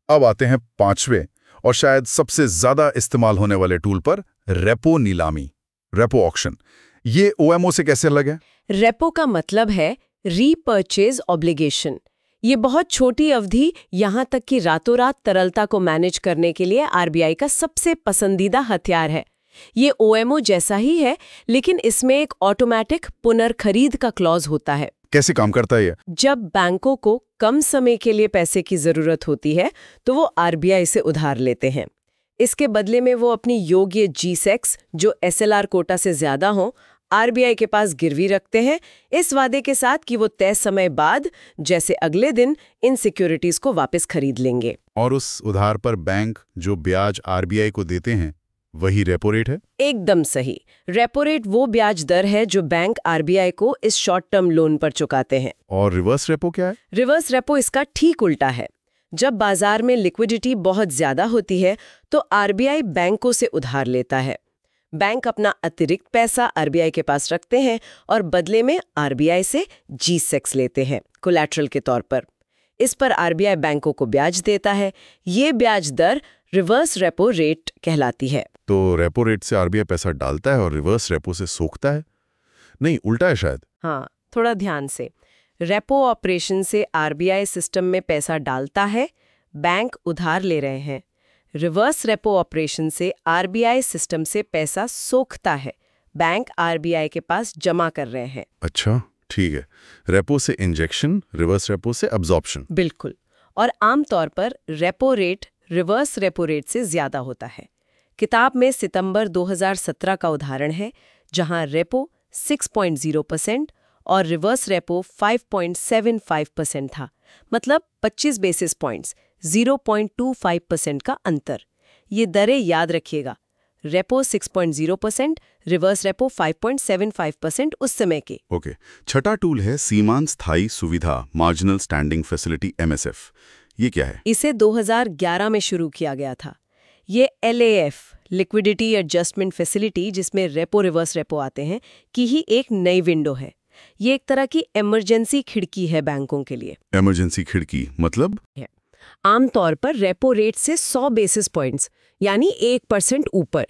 अब आते हैं पांचवें और शायद सबसे ज्यादा इस्तेमाल होने वाले टूल पर, रेपो नीलामी, रेपो ऑक्शन। ये ओएमओ से कैसे अलग है? रेपो का मतलब है रीपर्चेज ऑब्लिगेशन। ये बहुत छोटी अवधि, यहां तक कि रातों रात तरलता को मैनेज करने के लिए आरबीआई का सबसे पसंदीदा हथियार है। ये ओएमओ जैसा ही है, लेकिन इसमें एक ऑटोमेटिक पुनर्खरीद का क्लॉज होता है। कैसे काम करता है ये? जब बैंकों को कम समय के लिए पैसे की जरूरत होती है तो वो आरबीआई से उधार लेते हैं। इसके बदले में वो अपनी योग्य जीसेक्स, जो एसएलआर कोटा से ज्यादा हो, आरबीआई के पास गिरवी रखते हैं, इस वादे के साथ कि वो तय समय बाद, जैसे अगले दिन, इन सिक्योरिटीज को वापस खरीद लेंगे। और उस उधार पर बैंक जो ब्याज आरबीआई को देते हैं वही रेपो रेट है? एकदम सही। रेपो रेट वो ब्याज दर है जो बैंक आरबीआई को इस शॉर्ट टर्म लोन पर चुकाते हैं। और रिवर्स रेपो क्या है? रिवर्स रेपो इसका ठीक उल्टा है। जब बाजार में लिक्विडिटी बहुत ज्यादा होती है तो आरबीआई बैंकों से उधार लेता है। बैंक अपना अतिरिक्त पैसा आरबीआई के पास रखते हैं और बदले में आरबीआई से जीसेक्स लेते हैं कोलैटरल के तौर पर। इस पर आरबीआई बैंकों को ब्याज देता है। ये ब्याज दर रिवर्स रेपो रेट कहलाती है। तो रेपो रेट से आरबीआई पैसा डालता है और रिवर्स रेपो से सोखता है? नहीं, उल्टा है शायद। हाँ, थोड़ा ध्यान से। रेपो ऑपरेशन से आरबीआई सिस्टम में पैसा डालता है, बैंक उधार ले रहे हैं। रिवर्स रेपो ऑपरेशन से आरबीआई सिस्टम से पैसा सोखता है, बैंक आरबीआई के पास जमा कर रहे हैं। अच्छा, ठीक है। रेपो से इंजेक्शन, रिवर्स रेपो से अब्जॉर्प्शन। बिल्कुल। और आमतौर पर repo rate reverse repo rate से ज्यादा होता है। किताब में सितंबर 2017 का उदाहरण है, जहां रेपो 6.0% और रिवर्स रेपो 5.75% था, मतलब 25 बेसिस पॉइंट्स, 0.25% का अंतर। ये दरें याद रखिएगा, रेपो 6.0%, रिवर्स रेपो 5.75% उस समय के। ओके। छठा टूल है सीमांत स्थायी सुविधा, मार्जिनल स्टैंडिंग फैसिलिटी, एमएसएफ। ये क्या है? इसे 2011 में शुरू किया गया था। ये एलएएफ, लिक्विडिटी एडजस्टमेंट फैसिलिटी, जिसमें रेपो रिवर्स रेपो आते हैं, की ही एक नई विंडो है। ये एक तरह की इमरजेंसी खिड़की है बैंकों के लिए। इमरजेंसी खिड़की मतलब? आमतौर पर रेपो रेट से 100 बेसिस पॉइंट्स यानी 1% ऊपर।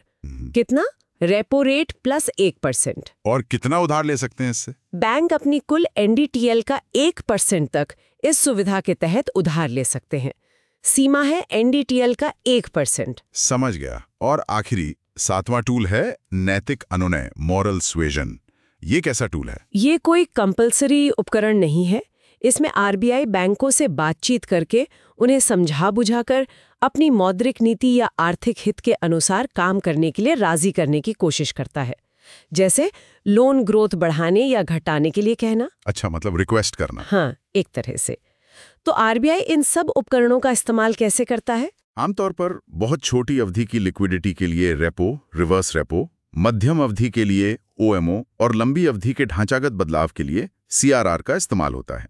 कितना? Repo rate plus 1%। और कितना उधार ले सकते हैं इससे? बैंक अपनी कुल एनडीटीएल का 1% तक इस सुविधा के तहत उधार ले सकते हैं। सीमा है एनडीटीएल का 1%। समझ गया। और आखिरी 7वां टूल है नैतिक अनुनय, मॉरल स्वेजन। ये कैसा टूल है? ये कोई कंपलसरी उपकरण नहीं है। इसमें आरबीआई बैंकों से बातचीत करके उन्हें समझा बुझाकर अपनी मौद्रिक नीति या आर्थिक हित के अनुसार काम करने के लिए राजी करने की कोशिश करता है। जैसे लोन ग्रोथ बढ़ाने या घटाने के लिए कहना। अच्छा, मतलब रिक्वेस्ट करना। हाँ, एक तरह से। तो आरबीआई इन सब उपकरणों का इस्तेमाल कैसे करता है? आमतौर पर बहुत छोटी अवधि की लिक्विडिटी के लिए रेपो, रिवर्स रेपो, मध्यम अवधि के लिए ओएमओ और लंबी अवधि के ढांचागत बदलाव के लिए सीआरआर का इस्तेमाल होता है।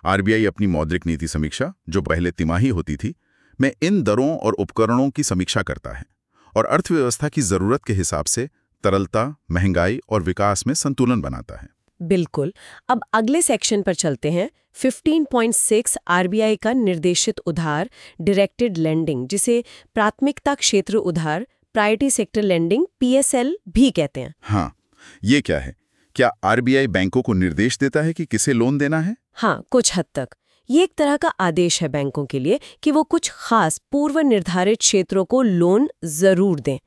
आरबीआई अपनी मौद्रिक नीति समीक्षा, जो पहले तिमाही होती थी, में इन दरों और उपकरणों की समीक्षा करता है और अर्थव्यवस्था की जरूरत के हिसाब से तरलता, महंगाई और विकास में संतुलन बनाता है। बिल्कुल। अब अगले सेक्शन पर चलते हैं। 15.6 आरबीआई का निर्देशित उधार, डायरेक्टेड लेंडिंग, जिसे प्राथमिकता क्षेत्र उधार, प्रायोरिटी सेक्टर लेंडिंग, पीएसएल भी कहते हैं। हाँ, ये क्या है? क्या आरबीआई बैंकों को निर्देश देता है कि किसे लोन देना है? हाँ, कुछ हद तक। ये एक तरह का आदेश है बैंकों के लिए कि वो कुछ खास पूर्व निर्धारित क्षेत्रों को लोन जरूर दें।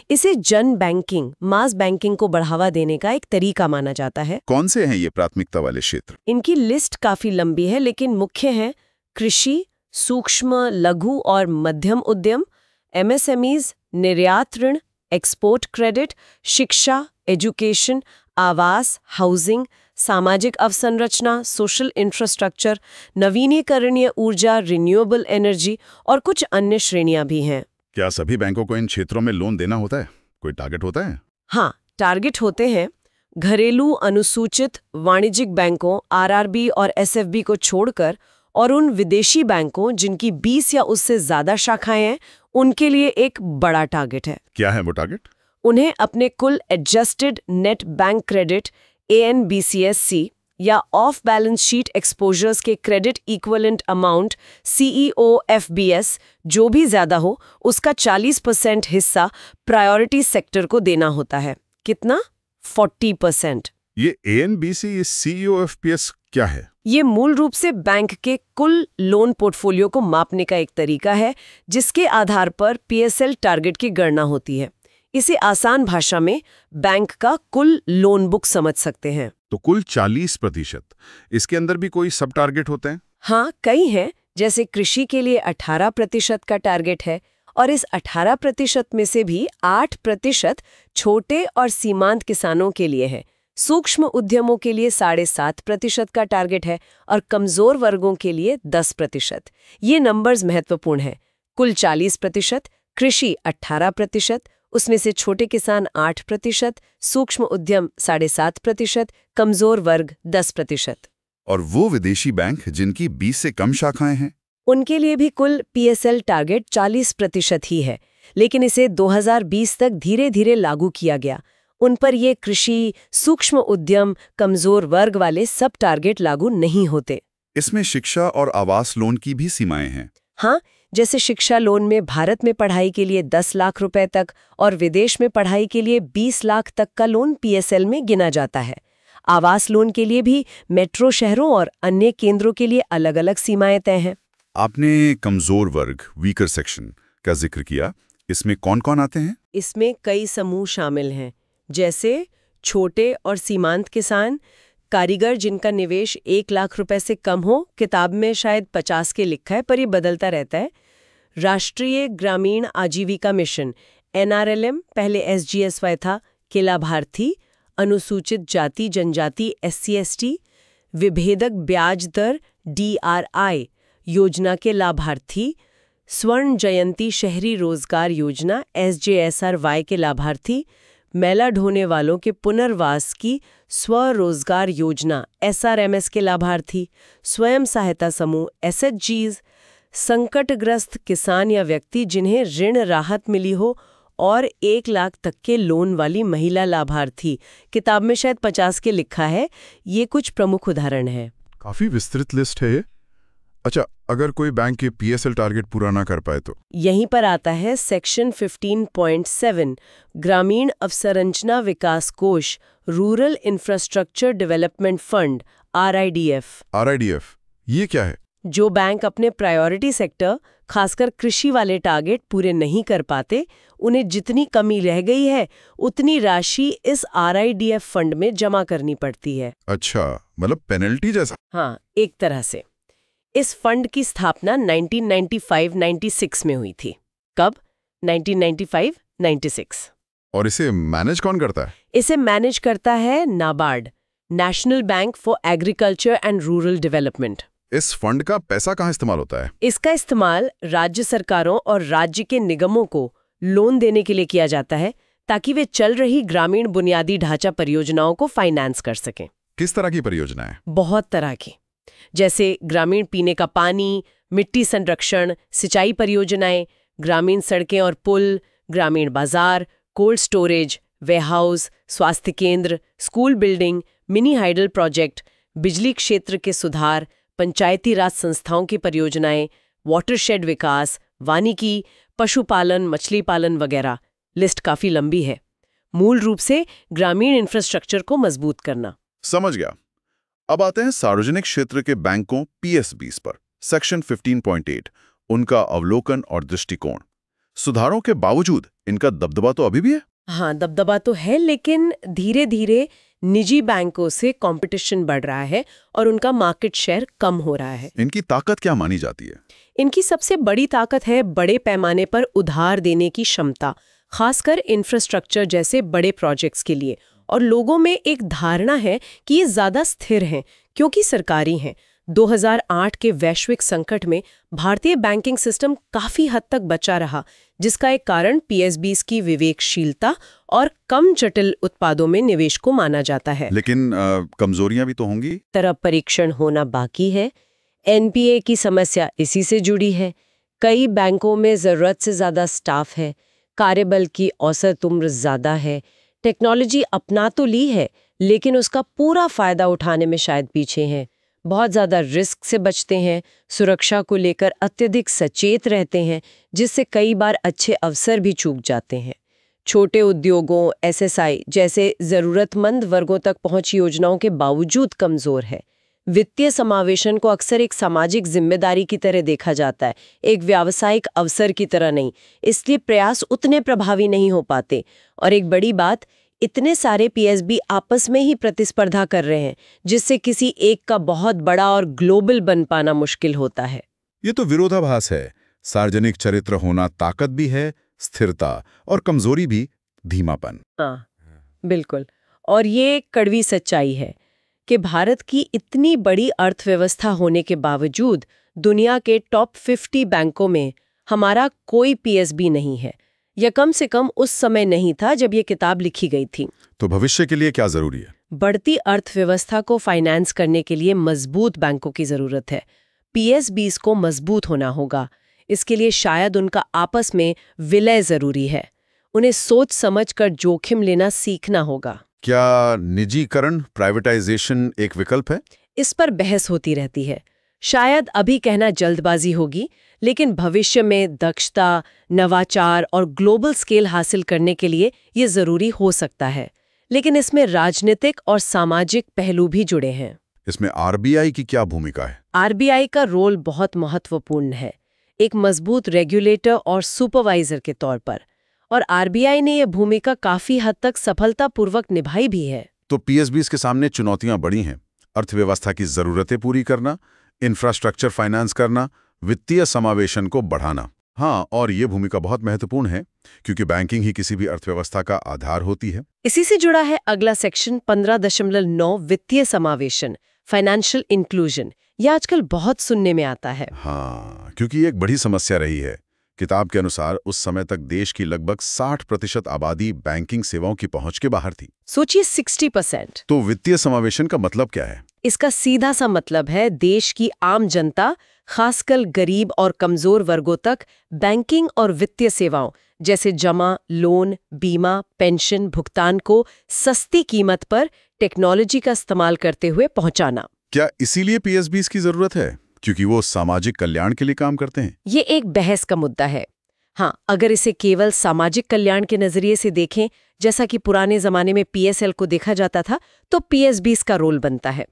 इसे जन बैंकिंग, मास बैंकिंग को बढ़ावा देने का एक तरीका माना जाता है। कौन से हैं ये प्राथमिकता वाले क्षेत्र? इनकी लिस्ट काफी लंबी है, लेकिन मुख्य हैं कृषि, सूक्ष्म, लघु और मध्यम उद्यम, एमएसएमईज, निर्यात ऋण, एक्सपोर्ट क्रेडिट, शिक्षा, एजुकेशन, आवास, हाउसिंग, सामाजिक अवसंरचना, सोशल इंफ्रास्ट्रक्चर, नवीनीकरणीय ऊर्जा, रिन्यूएबल एनर्जी और कुछ अन्य श्रेणियां भी हैं। क्या सभी बैंकों को इन क्षेत्रों में लोन देना होता है? कोई टारगेट होता है? हाँ, टारगेट होते हैं। घरेलू अनुसूचित वाणिज्यिक बैंकों आरआरबी और एसएफबी को छोड़कर और उन विदेशी बैंकों जिनकी 20 या उससे ज्यादा शाखाएं हैं, उनके लिए एक बड़ा टारगेट है। क्या है वो टारगेट? उन्हें अपने कुल adjusted net bank credit ANBCSC या ऑफ बैलेंस शीट एक्सपोजर्स के क्रेडिट इक्विवेलेंट अमाउंट CEOFBS जो भी ज्यादा हो उसका 40% हिस्सा प्रायोरिटी सेक्टर को देना होता है। कितना? 40%। ये ANBC CEOFBS क्या है? ये मूल रूप से बैंक के कुल लोन पोर्टफोलियो को मापने का एक तरीका है जिसके आधार पर PSL टारगेट की गणना होती है। इसे आसान भाषा में बैंक का कुल लोन बुक समझ सकते हैं। तो कुल 40%। इसके अंदर भी कोई सब टारगेट होते हैं? हाँ, कई हैं। जैसे कृषि के लिए 18% का टारगेट है और इस 18% में से भी 8% छोटे और सीमांत किसानों के लिए है। सूक्ष्म उद्यमों के लिए 7.5% का टारगेट है और कमजोर वर्गों के लिए 10%। ये नंबर्स महत्वपूर्ण हैं। कुल 40%, कृषि 18%, उसमें से छोटे किसान 8%, सूक्ष्म उद्यम 7.5%, कमजोर वर्ग 10%। और वो विदेशी बैंक जिनकी 20 से कम शाखाएं हैं? उनके लिए भी कुल PSL टारगेट 40% ही है, लेकिन इसे 2020 तक धीरे धीरे लागू किया गया। उन पर ये कृषि, सूक्ष्म उद्यम, कमजोर वर्ग वाले सब टारगेट लागू नहीं होते। इसमें शिक्षा और आवास लोन की भी सीमाएं हैं। हाँ, जैसे शिक्षा लोन में भारत में पढ़ाई के लिए 10 लाख रुपए तक और विदेश में पढ़ाई के लिए 20 लाख तक का लोन PSL में गिना जाता है। आवास लोन के लिए भी मेट्रो शहरों और अन्य केंद्रों के लिए अलग-अलग सीमाएं तय हैं। आपने कमजोर वर्ग, वीकर सेक्शन का जिक्र किया। इसमें कौन-कौन आते हैं? इसमें कई समूह शामिल हैं, जैसे छोटे और सीमांत किसान, कारीगर जिनका निवेश 1 लाख रुपए से कम हो, किताब में शायद 50 के लिखा है पर ये बदलता रहता है। राष्ट्रीय ग्रामीण आजीविका मिशन NRLM, पहले SGSY था, के लाभार्थी, अनुसूचित जाति जनजाति SC/ST, विभेदक ब्याज दर DRI योजना के लाभार्थी, स्वर्ण जयंती शहरी रोजगार योजना SJSRY के लाभार्थी, मैला ढोने वालों के पुनर्वास की स्वरोजगार योजना SRMS के लाभार्थी, स्वयं सहायता समूह SHGs, संकटग्रस्त किसान या व्यक्ति जिन्हें ऋण राहत मिली हो और 1 लाख तक के लोन वाली महिला लाभार्थी। किताब में शायद 50 के लिखा है। ये कुछ प्रमुख उदाहरण हैं। काफी विस्तृत लिस्ट है ये। अच्छा, अगर कोई बैंक के PSL टारगेट पूरा ना कर पाए तो? यहीं पर आता है सेक्शन 15.7 ग्रामीण अवसंरचना विकास कोष, rural infrastructure development fund RIDF। ये क्या है? जो बैंक अपने प्रायोरिटी सेक्टर, खासकर कृषि वाले टारगेट पूरे नहीं कर पाते, उन्हें जितनी कमी रह गई है उतनी राशि इस RIDF फंड में जमा करनी पड़ती है। अच्छा, मतलब पेनल्टी जैसा? हाँ, एक तरह से। इस फंड की स्थापना 1995-96 में हुई थी। कब? 1995-96। और इसे मैनेज कौन करता है? इसे मैनेज करता है NABARD, national bank for agriculture and rural development. इस फंड का पैसा कहाँ इस्तेमाल होता है? इसका इस्तेमाल राज्य सरकारों और राज्य के निगमों को लोन देने के लिए किया जाता है ताकि वे चल रही ग्रामीण बुनियादी ढांचा परियोजनाओं को फाइनेंस कर सकें। किस तरह की परियोजनाएं? बहुत तरह की, जैसे ग्रामीण पीने का पानी, मिट्टी संरक्षण, सिंचाई परियोजनाएं, ग्रामीण सड़कें और पुल, ग्रामीण बाजार, कोल्ड स्टोरेज, वेयरहाउस, स्वास्थ्य केंद्र, school building, mini hydel project, बिजली क्षेत्र के सुधार, पंचायती राज संस्थाओं की परियोजनाएं, वाटरशेड विकास, वानिकी, पशुपालन, मछली पालन वगैरह। लिस्ट काफी लंबी है। मूल रूप से ग्रामीण इंफ्रास्ट्रक्चर को मजबूत करना। समझ गया। अब आते हैं सार्वजनिक क्षेत्र के बैंकों PSBs पर। सेक्शन 15.8, उनका अवलोकन और दृष्टिकोण। सुधारों के बावजूद इनका दबदबा तो अभी भी है? हाँ, दबदबा तो है, लेकिन धीरे धीरे निजी बैंकों से कंपटीशन बढ़ रहा है और उनका मार्केट शेयर कम हो रहा है। इनकी ताकत क्या मानी जाती है? इनकी सबसे बड़ी ताकत है बड़े पैमाने पर उधार देने की क्षमता, खासकर इंफ्रास्ट्रक्चर जैसे बड़े प्रोजेक्ट्स के लिए। और लोगों में एक धारणा है कि ये ज्यादा स्थिर हैं क्योंकि सरकारी हैं। 2008 के वैश्विक संकट में भारतीय बैंकिंग सिस्टम काफी हद तक बचा रहा, जिसका एक कारण PSBs की विवेकशीलता और कम जटिल उत्पादों में निवेश को माना जाता है। लेकिन कमजोरियां भी तो होंगी। तरह परीक्षण होना बाकी है। NPA की समस्या इसी से जुड़ी है। कई बैंकों में जरूरत से ज्यादा स्टाफ है, कार्यबल की औसत उम्र ज़्यादा है, टेक्नोलॉजी अपना तो ली है लेकिन उसका पूरा फायदा उठाने में शायद पीछे हैं, बहुत ज़्यादा रिस्क से बचते हैं, सुरक्षा को लेकर अत्यधिक सचेत रहते हैं, जिससे कई बार अच्छे अवसर भी चूक जाते हैं। छोटे उद्योगों, एसएसआई जैसे ज़रूरतमंद वर्गों तक पहुंच योजनाओं के बावजूद कमज़ोर है। वित्तीय समावेशन को अक्सर एक सामाजिक जिम्मेदारी की तरह देखा जाता है, एक व्यावसायिक अवसर की तरह नहीं, इसलिए प्रयास उतने प्रभावी नहीं हो पाते। और एक बड़ी बात, इतने सारे पीएसबी आपस में ही प्रतिस्पर्धा कर रहे हैं, जिससे किसी एक का बहुत बड़ा और ग्लोबल बन पाना मुश्किल होता है। ये तो विरोधाभास है। सार्वजनिक चरित्र होना ताकत भी है, स्थिरता, और कमजोरी भी धीमापन। हाँ, बिल्कुल। और ये कड़वी सच्चाई है कि भारत की इतनी बड़ी अर्थव्यवस्था होने के बावजूद दुनिया के टॉप 50 बैंकों में हमारा कोई पीएसबी नहीं है, या कम से कम उस समय नहीं था जब ये किताब लिखी गई थी। तो भविष्य के लिए क्या जरूरी है? बढ़ती अर्थव्यवस्था को फाइनेंस करने के लिए मजबूत बैंकों की जरूरत है। पीएसबीज को मजबूत होना होगा। इसके लिए शायद उनका आपस में विलय जरूरी है। उन्हें सोच समझकर जोखिम लेना सीखना होगा। क्या निजीकरण, प्राइवेटाइजेशन एक विकल्प है? इस पर बहस होती रहती है। शायद अभी कहना जल्दबाजी होगी, लेकिन भविष्य में दक्षता, नवाचार और ग्लोबल स्केल हासिल करने के लिए ये जरूरी हो सकता है। लेकिन इसमें राजनीतिक और सामाजिक पहलू भी जुड़े हैं। इसमें आरबीआई की क्या भूमिका है? आरबीआई का रोल बहुत महत्वपूर्ण है, एक मजबूत रेगुलेटर और सुपरवाइजर के तौर पर। और आरबीआई ने यह भूमिका काफी हद तक सफलतापूर्वक निभाई भी है। तो पीएसबीज के सामने चुनौतियां बड़ी हैं। अर्थव्यवस्था की जरूरतें पूरी करना, इंफ्रास्ट्रक्चर फाइनेंस करना, वित्तीय समावेशन को बढ़ाना। हाँ, और ये भूमिका बहुत महत्वपूर्ण है क्योंकि बैंकिंग ही किसी भी अर्थव्यवस्था का आधार होती है। इसी से जुड़ा है अगला सेक्शन 15.9 वित्तीय समावेशन, फाइनेंशियल इंक्लूजन। यह आजकल बहुत सुनने में आता है। हाँ, क्योंकि ये एक बड़ी समस्या रही है। किताब के अनुसार उस समय तक देश की लगभग 60% आबादी बैंकिंग सेवाओं की पहुंच के बाहर थी। सोचिए 60%। तो वित्तीय समावेशन का मतलब क्या है? इसका सीधा सा मतलब है देश की आम जनता, खासकर गरीब और कमजोर वर्गों तक बैंकिंग और वित्तीय सेवाओं जैसे जमा, लोन, बीमा, पेंशन भुगतान को सस्ती कीमत पर टेक्नोलॉजी का इस्तेमाल करते हुए पहुंचाना। क्या इसीलिए पीएसबीज की जरूरत है, क्योंकि वो सामाजिक कल्याण के लिए काम करते हैं? ये एक बहस का मुद्दा है। हाँ, अगर इसे केवल सामाजिक कल्याण के नजरिए से देखें, जैसा कि पुराने जमाने में पीएसएल को देखा जाता था, तो पीएसबीज का रोल बनता है।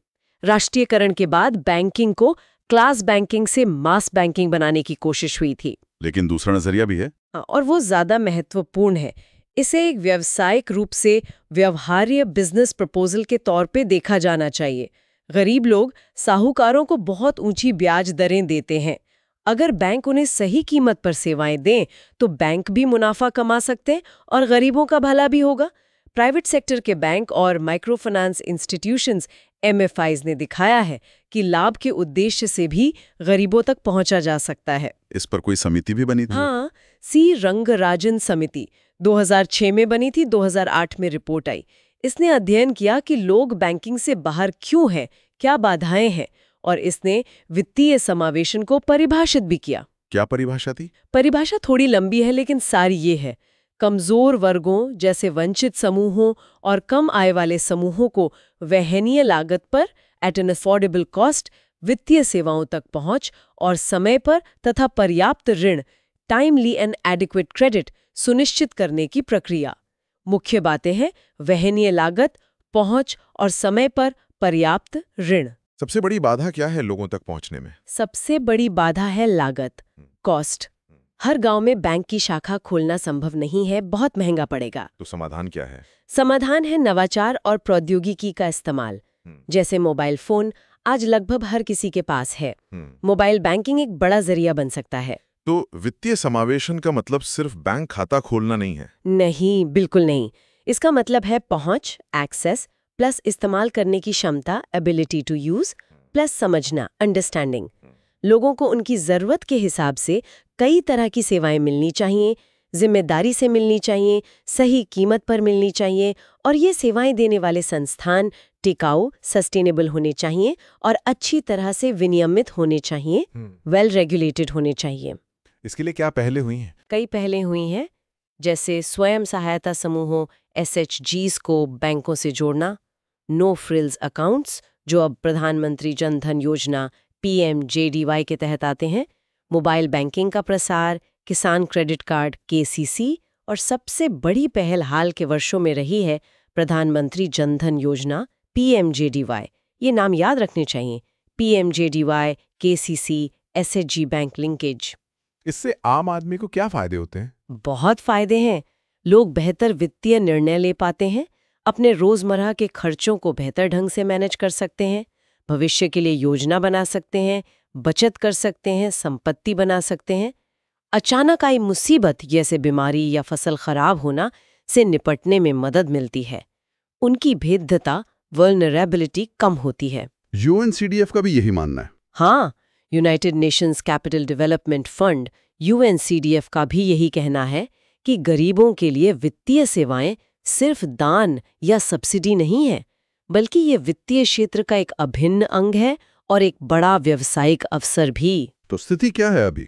राष्ट्रीयकरण के बाद बैंकिंग को क्लास बैंकिंग से मास बैंकिंग बनाने की कोशिश हुई थी। लेकिन दूसरा नजरिया भी है। और वो ज्यादा महत्वपूर्ण है। इसे एक व्यावसायिक रूप से व्यवहार्य बिजनेस प्रपोजल के तौर पे देखा जाना चाहिए। गरीब लोग साहूकारों को बहुत ऊंची ब्याज दरें देते हैं। अगर बैंक उन्हें सही कीमत पर सेवाएं दें तो बैंक भी मुनाफा कमा सकते हैं और गरीबों का भला भी होगा। प्राइवेट सेक्टर के बैंक और माइक्रो फाइनेंस इंस्टीट्यूशंस एमएफआईज ने दिखाया है कि लाभ के उद्देश्य से भी गरीबों तक पहुंचा जा सकता है। इस पर कोई समिति भी बनी थी? हाँ, सी रंगराजन समिति 2006 में बनी थी, 2008 में रिपोर्ट आई। इसने अध्ययन किया कि लोग बैंकिंग से बाहर क्यों हैं, क्या बाधाएं हैं, और इसने वित्तीय समावेशन को परिभाषित भी किया। क्या परिभाषा थी? परिभाषा थोड़ी लंबी है लेकिन सारी ये है: कमजोर वर्गों जैसे वंचित समूहों और कम आय वाले समूहों को वहनीय लागत पर एट एन अफोर्डेबल कॉस्ट वित्तीय सेवाओं तक पहुंच और समय पर तथा पर्याप्त ऋण, टाइमली एंड एडिक्वेट क्रेडिट सुनिश्चित करने की प्रक्रिया। मुख्य बातें हैं वहनीय लागत, पहुंच और समय पर पर्याप्त ऋण। सबसे बड़ी बाधा क्या है लोगों तक पहुंचने में? सबसे बड़ी बाधा है लागत, कॉस्ट। हर गांव में बैंक की शाखा खोलना संभव नहीं है, बहुत महंगा पड़ेगा। तो समाधान क्या है? समाधान है नवाचार और प्रौद्योगिकी का इस्तेमाल। जैसे मोबाइल फोन आज लगभग हर किसी के पास है। मोबाइल बैंकिंग एक बड़ा जरिया बन सकता है। तो वित्तीय समावेशन का मतलब सिर्फ बैंक खाता खोलना नहीं है? नहीं, बिल्कुल नहीं। इसका मतलब है पहुंच, एक्सेस, प्लस इस्तेमाल करने की क्षमता, एबिलिटी टू यूज, प्लस समझना, अंडरस्टैंडिंग। लोगों को उनकी जरूरत के हिसाब से कई तरह की सेवाएं मिलनी चाहिए, जिम्मेदारी से मिलनी चाहिए, सही कीमत पर मिलनी चाहिए, और ये सेवाएं देने वाले संस्थान टिकाऊ, सस्टेनेबल होने चाहिए और अच्छी तरह से विनियमित होने चाहिए, वेल रेगुलेटेड होने चाहिए। इसके लिए क्या पहले हुई हैं? कई पहले हुई हैं। जैसे स्वयं सहायता समूहों SHGs को बैंकों से जोड़ना, नो फ्रिल्स अकाउंट्स जो अब प्रधानमंत्री जन धन योजना PMJDY के तहत आते हैं, मोबाइल बैंकिंग का प्रसार, किसान क्रेडिट कार्ड KCC और सबसे बड़ी पहल हाल के वर्षों में रही है प्रधानमंत्री जन धन योजना PMJDY। ये नाम याद रखने चाहिए, PMJDY, KCC, SHG bank linkage. इससे आम आदमी को क्या फायदे होते हैं? बहुत फायदे हैं। लोग बेहतर वित्तीय निर्णय ले पाते हैं, अपने रोजमर्रा के खर्चों को बेहतर ढंग से मैनेज कर सकते हैं, भविष्य के लिए योजना बना सकते हैं, बचत कर सकते हैं, संपत्ति बना सकते हैं। अचानक आई मुसीबत जैसे बीमारी या फसल खराब होना से निपटने में मदद मिलती है। उनकी भेद्यता वल्नरेबिलिटी कम होती है। UNCDF का भी यही मानना है। हाँ, United Nations capital development fund UNCDF का भी यही कहना है कि गरीबों के लिए वित्तीय सेवाएं सिर्फ दान या सब्सिडी नहीं है, बल्कि ये वित्तीय क्षेत्र का एक अभिन्न अंग है और एक बड़ा व्यावसायिक अवसर भी। तो स्थिति क्या है अभी?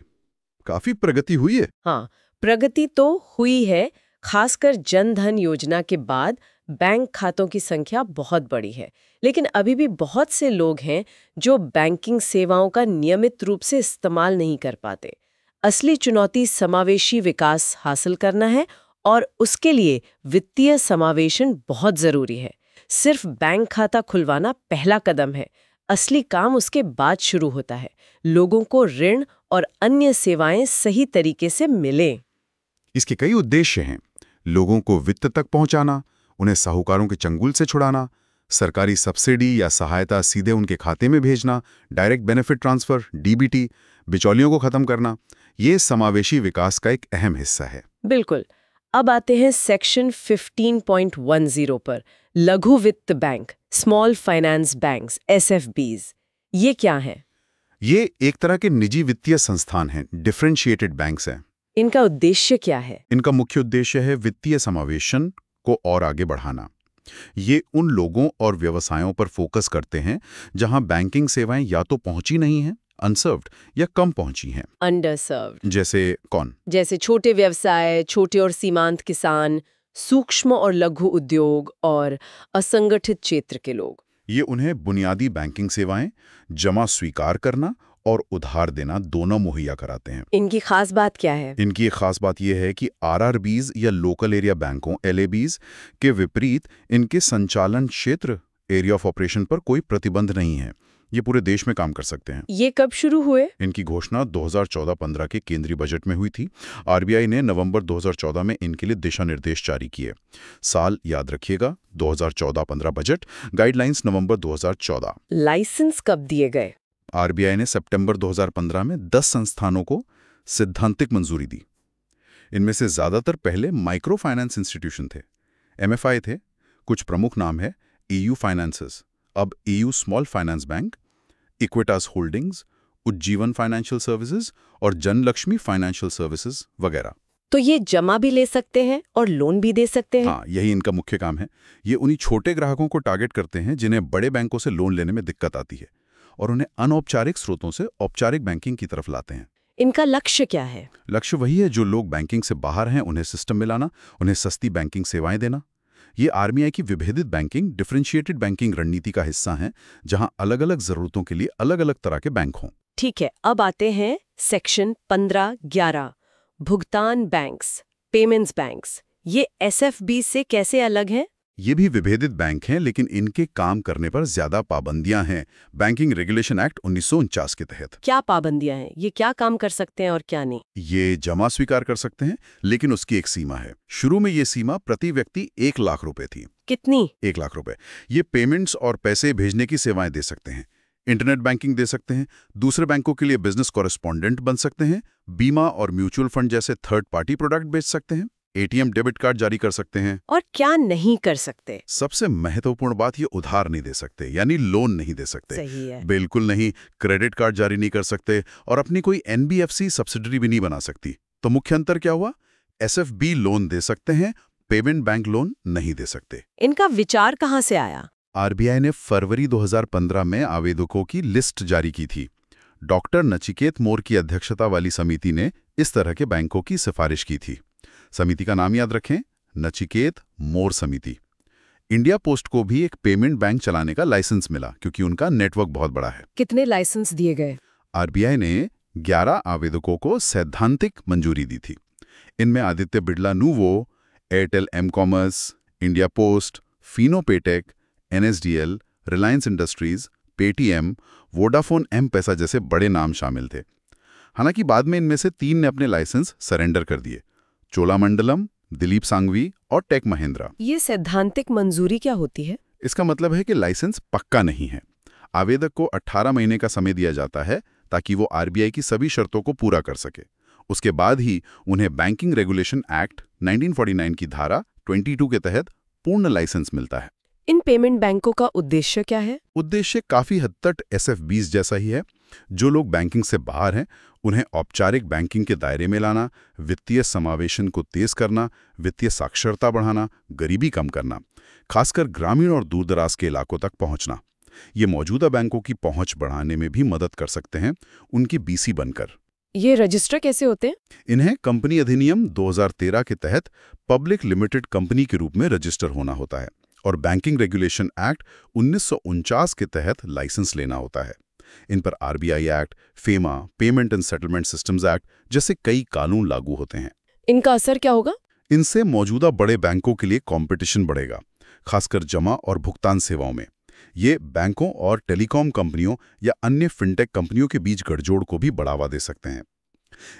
काफी प्रगति हुई है। हाँ, प्रगति तो हुई है। खासकर जन धन योजना के बाद बैंक खातों की संख्या बहुत बड़ी है, लेकिन अभी भी बहुत से लोग हैं जो बैंकिंग सेवाओं का नियमित रूप से इस्तेमाल नहीं कर पाते। असली चुनौती समावेशी विकास हासिल करना है और उसके लिए वित्तीय समावेशन बहुत जरूरी है। सिर्फ बैंक खाता खुलवाना पहला कदम है, असली काम उसके बाद शुरू होता है। लोगों को ऋण और अन्य सेवाएं सही तरीके से मिलें। इसके कई उद्देश्य हैं। लोगों को वित्त तक पहुंचाना, उन्हें साहूकारों के चंगुल से छुड़ाना, सरकारी सब्सिडी या सहायता सीधे उनके खाते में भेजना, डायरेक्ट बेनिफिट ट्रांसफर DBT, बिचौलियों को खत्म करना, ये समावेशी विकास का एक अहम हिस्सा है। बिल्कुल। अब आते हैं सेक्शन 15.10 पर, लघु वित्त bank, small finance banks, SFBs। ये क्या है? ये एक तरह के निजी वित्तीय संस्थान हैं, डिफरेंशिएटेड बैंक्स हैं। इनका उद्देश्य क्या है? इनका मुख्य उद्देश्य है वित्तीय समावेशन को और आगे बढ़ाना। ये उन लोगों और व्यवसायों पर फोकस करते हैं जहां बैंकिंग सेवाएं या तो पहुंची नहीं हैं, अनसर्व्ड, या कम पहुंची हैं। अंडरसर्व्ड। जैसे कौन? जैसे छोटे व्यवसाय, छोटे और सीमांत किसान, सूक्ष्म और लघु उद्योग और असंगठित क्षेत्र के लोग। ये उन्हें बुनियादी बैंकिंग सेवाएं, जमा स्वीकार करना और उधार देना दोनों मुहैया कराते हैं। इनकी खास बात क्या है? इनकी एक खास बात यह है कि RRBs या लोकल एरिया बैंकों LABs के विपरीत इनके संचालन क्षेत्र, एरिया ऑफ ऑपरेशन पर कोई प्रतिबंध नहीं है। ये पूरे देश में काम कर सकते हैं। ये कब शुरू हुए? इनकी घोषणा 2014-15 के केंद्रीय बजट में हुई थी। RBI ने नवंबर 2014 में इनके लिए दिशा निर्देश जारी किए। साल याद रखिएगा, 2014-15 बजट, गाइडलाइंस नवंबर 2014। लाइसेंस कब दिए गए? RBI ने सितंबर 2015 में 10 संस्थानों को सिद्धांतिक मंजूरी दी। इनमें से ज्यादातर पहले माइक्रो फाइनेंस इंस्टीट्यूशन थे, MFI थे। कुछ प्रमुख नाम है EU फाइनेंसेस, अब EU small finance bank, Equitas holdings, Ujjivan financial services और जनलक्ष्मी फाइनेंशियल सर्विसेज वगैरह। तो ये जमा भी ले सकते हैं और लोन भी दे सकते हैं? हाँ, यही इनका मुख्य काम है। ये उन्हीं छोटे ग्राहकों को टारगेट करते हैं जिन्हें बड़े बैंकों से लोन लेने में दिक्कत आती है, और उन्हें अनौपचारिक स्रोतों से औपचारिक बैंकिंग की तरफ लाते हैं। इनका लक्ष्य क्या है? लक्ष्य वही है जो लोग बैंकिंग से बाहर हैं, उन्हें सिस्टम में लाना, उन्हें सस्ती बैंकिंग सेवाएं देना। ये RBI की विभेदित बैंकिंग, डिफरेंशिएटेड बैंकिंग रणनीति का हिस्सा है, जहां अलग-अलग जरूरतों के लिए अलग-अलग तरह के बैंक हों। ठीक है, अब आते हैं सेक्शन 15-11, भुगतान बैंक्स, पेमेंट्स बैंक्स। ये SFB से कैसे अलग हैं? ये भी विभेदित बैंक हैं, लेकिन इनके काम करने पर ज्यादा पाबंदियां हैं बैंकिंग रेगुलेशन एक्ट 1949 के तहत। क्या पाबंदियां हैं? ये क्या काम कर सकते हैं और क्या नहीं? ये जमा स्वीकार कर सकते हैं, लेकिन उसकी एक सीमा है। शुरू में ये सीमा प्रति व्यक्ति 1 लाख रुपए थी। कितनी? 1 लाख रुपए। ये पेमेंट्स और पैसे भेजने की सेवाएं दे सकते हैं, इंटरनेट बैंकिंग दे सकते हैं, दूसरे बैंकों के लिए बिजनेस कॉरेस्पॉन्डेंट बन सकते हैं, बीमा और म्यूचुअल फंड जैसे थर्ड पार्टी प्रोडक्ट बेच सकते हैं, ATM डेबिट कार्ड जारी कर सकते हैं। और क्या नहीं कर सकते? सबसे महत्वपूर्ण बात, ये उधार नहीं दे सकते, यानी लोन नहीं दे सकते। सही है। बिल्कुल नहीं। क्रेडिट कार्ड जारी नहीं कर सकते और अपनी कोई NBFC सब्सिडरी भी नहीं बना सकती। तो मुख्य अंतर क्या हुआ? SFB लोन दे सकते हैं, पेमेंट बैंक लोन नहीं दे सकते। इनका विचार कहाँ से आया? RBI ने फरवरी 2015 में आवेदकों की लिस्ट जारी की थी। डॉक्टर नचिकेत मोर की अध्यक्षता वाली समिति ने इस तरह के बैंकों की सिफारिश की थी। समिति का नाम याद रखें, नचिकेत मोर समिति। इंडिया पोस्ट को भी एक पेमेंट बैंक चलाने का लाइसेंस मिला क्योंकि उनका नेटवर्क बहुत बड़ा है। कितने लाइसेंस दिए गए? आरबीआई ने 11 आवेदकों को सैद्धांतिक मंजूरी दी थी। इनमें Aditya Birla Nuvo, Airtel M commerce, India Post, Fino Paytech, NSDL, Reliance Industries, Paytm, Vodafone M Pesa जैसे बड़े नाम शामिल थे। हालांकि बाद में इनमें से 3 ने अपने लाइसेंस सरेंडर कर दिए, चोलामंडलम, दिलीप सांघवी और टेक महिंद्रा। ये सैद्धांतिक मंजूरी क्या होती है? इसका मतलब है कि लाइसेंस पक्का नहीं है। आवेदक को 18 महीने का समय दिया जाता है ताकि वो आरबीआई की सभी शर्तों को पूरा कर सके। उसके बाद ही उन्हें बैंकिंग रेगुलेशन एक्ट 1949 की धारा 22 के तहत पूर्ण लाइसेंस मिलता है। इन पेमेंट बैंकों का उद्देश्य क्या है? उद्देश्य काफी हद तक SF20 जैसा ही है। जो लोग बैंकिंग से बाहर हैं उन्हें औपचारिक बैंकिंग के दायरे में लाना, वित्तीय समावेशन को तेज करना, वित्तीय साक्षरता बढ़ाना, गरीबी कम करना, खासकर ग्रामीण और दूरदराज के इलाकों तक पहुंचना। ये मौजूदा बैंकों की पहुंच बढ़ाने में भी मदद कर सकते हैं, उनकी BC बनकर। ये रजिस्टर कैसे होते हैं? इन्हें कंपनी अधिनियम 2013 के तहत पब्लिक लिमिटेड कंपनी के रूप में रजिस्टर होना होता है और बैंकिंग रेगुलेशन एक्ट 1949 के तहत लाइसेंस लेना होता है। इन पर RBI act, FEMA, payment and settlement systems act जैसे कई कानून लागू होते हैं। इनका असर क्या होगा? इनसे मौजूदा बड़े बैंकों के लिए कंपटीशन बढ़ेगा, खासकर जमा और भुगतान सेवाओं में। ये बैंकों और टेलीकॉम कंपनियों या अन्य फिनटेक कंपनियों के बीच गठजोड़ को भी बढ़ावा दे सकते हैं।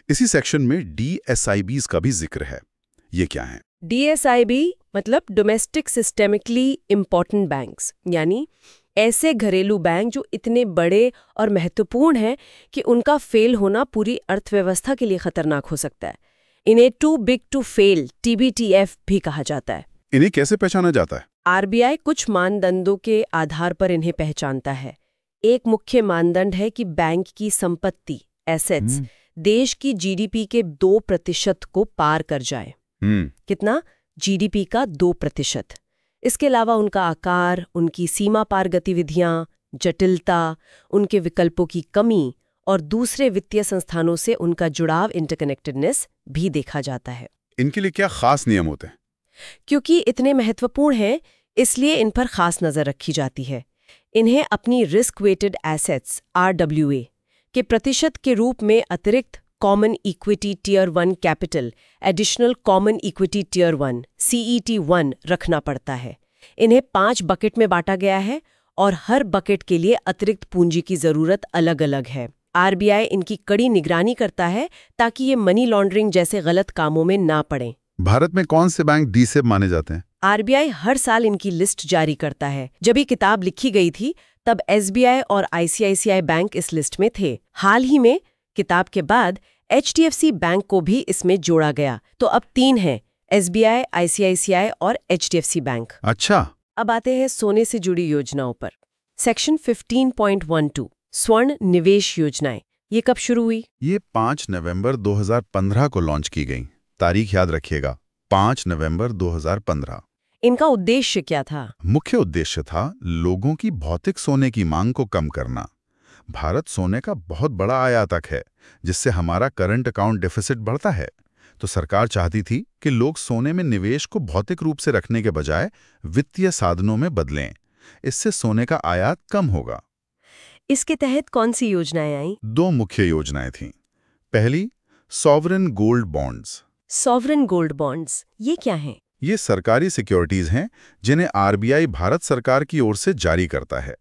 इसी सेक्शन में DSIBs का भी जिक्र है। ये क्या है? DSIB मतलब डोमेस्टिक सिस्टेमिकली इम्पॉर्टेंट बैंक्स, यानी ऐसे घरेलू बैंक जो इतने बड़े और महत्वपूर्ण हैं कि उनका फेल होना पूरी अर्थव्यवस्था के लिए खतरनाक हो सकता है। इन्हें too big to fail TBTF भी कहा जाता है। इन्हें कैसे पहचाना जाता है? आरबीआई कुछ मानदंडों के आधार पर इन्हें पहचानता है। एक मुख्य मानदंड है कि बैंक की संपत्ति एसेट्स देश की GDP के 2% को पार कर जाए। कितना? GDP का 2%। इसके अलावा उनका आकार, उनकी सीमा पार गतिविधियां, जटिलता, उनके विकल्पों की कमी और दूसरे वित्तीय संस्थानों से उनका जुड़ाव इंटरकनेक्टेडनेस भी देखा जाता है। इनके लिए क्या खास नियम होते हैं? क्योंकि इतने महत्वपूर्ण हैं, इसलिए इन पर खास नजर रखी जाती है। इन्हें अपनी रिस्क वेटेड एसेट्स RWA के प्रतिशत के रूप में अतिरिक्त common equity tier 1 capital, additional common equity tier 1 CET1 रखना पड़ता है। इन्हें 5 बकेट में बांटा गया है और हर बकेट के लिए अतिरिक्त पूंजी की जरूरत अलग अलग है। आरबीआई इनकी कड़ी निगरानी करता है ताकि ये मनी लॉन्ड्रिंग जैसे गलत कामों में ना पड़ें। भारत में कौन से बैंक D से माने जाते हैं? आरबीआई हर साल इनकी लिस्ट जारी करता है। जब ये किताब लिखी गई थी तब SBI और ICICI बैंक इस लिस्ट में थे। हाल ही में किताब के बाद HDFC बैंक को भी इसमें जोड़ा गया, तो अब 3 हैं, SBI, ICICI और HDFC बैंक। अच्छा। अब आते हैं सोने से जुड़ी योजनाओं पर। सेक्शन 15.12 स्वर्ण निवेश योजनाएं। ये कब शुरू हुई? ये 5 नवंबर 2015 को लॉन्च की गई। तारीख याद रखिएगा, 5 नवंबर 2015। इनका उद्देश्य क्या था? मुख्य उद्देश्य था लोगों की भौतिक सोने की मांग को कम करना। भारत सोने का बहुत बड़ा आयातक है, जिससे हमारा करंट अकाउंट डेफिसिट बढ़ता है। तो सरकार चाहती थी कि लोग सोने में निवेश को भौतिक रूप से रखने के बजाय वित्तीय साधनों में बदलें। इससे सोने का आयात कम होगा। इसके तहत कौन सी योजनाएं आई? 2 मुख्य योजनाएं थीं। पहली, sovereign gold bonds. Sovereign gold bonds ये क्या हैं? ये सरकारी सिक्योरिटीज हैं जिन्हें आरबीआई भारत सरकार की ओर से जारी करता है।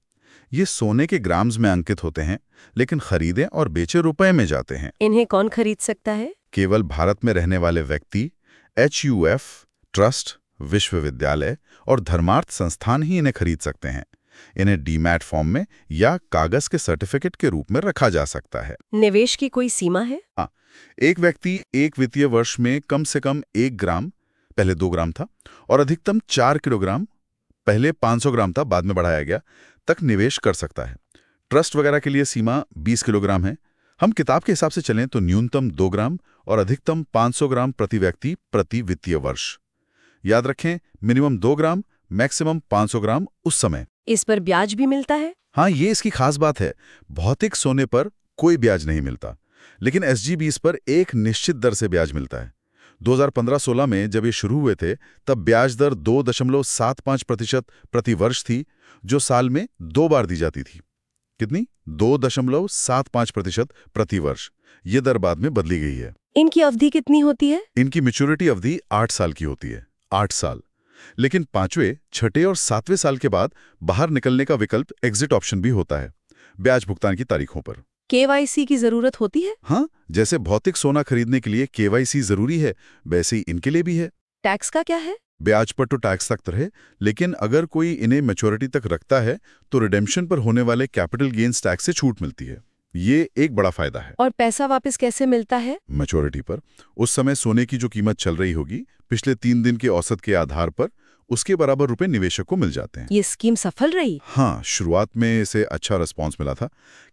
ये सोने के ग्राम्स में अंकित होते हैं, लेकिन खरीदे और बेचे रुपए में जाते हैं। इन्हें कौन खरीद सकता है? केवल भारत में रहने वाले व्यक्ति, HUF, ट्रस्ट, विश्वविद्यालय और धर्मार्थ संस्थान ही इन्हें खरीद सकते हैं। इन्हें डीमैट फॉर्म में या कागज के सर्टिफिकेट के रूप में रखा जा सकता है। निवेश की कोई सीमा है? हाँ, एक व्यक्ति एक वित्तीय वर्ष में कम से कम 1 ग्राम, पहले 2 ग्राम था, और अधिकतम 4 किलोग्राम, पहले 500 ग्राम था, बाद में बढ़ाया गया, तक निवेश कर सकता है। ट्रस्ट वगैरह के लिए सीमा 20 किलोग्राम है। हम किताब के हिसाब से चलें तो न्यूनतम 2 ग्राम और अधिकतम 500 ग्राम प्रति व्यक्ति प्रति वित्तीय वर्ष। याद रखें, मिनिमम 2 ग्राम, मैक्सिमम 500 ग्राम उस समय। इस पर ब्याज भी मिलता है? हाँ, ये इसकी खास बात है। भौतिक सोने पर कोई ब्याज नहीं मिलता, लेकिन SGBs पर एक निश्चित दर से ब्याज मिलता है। 2015-16 में जब ये शुरू हुए थे तब ब्याज दर 2.75% प्रति वर्ष थी, जो साल में 2 बार दी जाती थी। कितनी? 2.75% प्रति वर्ष। ये दर बाद में बदली गई है। इनकी अवधि कितनी होती है? इनकी मैच्योरिटी अवधि 8 साल की होती है। 8 साल। लेकिन 5वें, 6ठे और 7वें साल के बाद बाहर निकलने का विकल्प एग्जिट ऑप्शन भी होता है, ब्याज भुगतान की तारीखों पर। केवाईसी की जरूरत होती है? हाँ, जैसे भौतिक सोना खरीदने के लिए केवाईसी जरूरी है, वैसे ही इनके लिए भी है। टैक्स का क्या है? ब्याज पर तो टैक्स सख्त रहे, लेकिन अगर कोई इन्हें मैच्योरिटी तक रखता है तो रिडेम्पशन पर होने वाले कैपिटल गेन्स टैक्स से छूट मिलती है। ये एक बड़ा फायदा है। और पैसा वापस कैसे मिलता है? मैच्योरिटी पर उस समय सोने की जो कीमत चल रही होगी, पिछले 3 दिन के औसत के आधार पर उसके बराबर रुपए निवेशक को मिल जाते हैं। ये स्कीम सफल रही? हाँ, शुरुआत में इसे अच्छा रिस्पांस मिला था।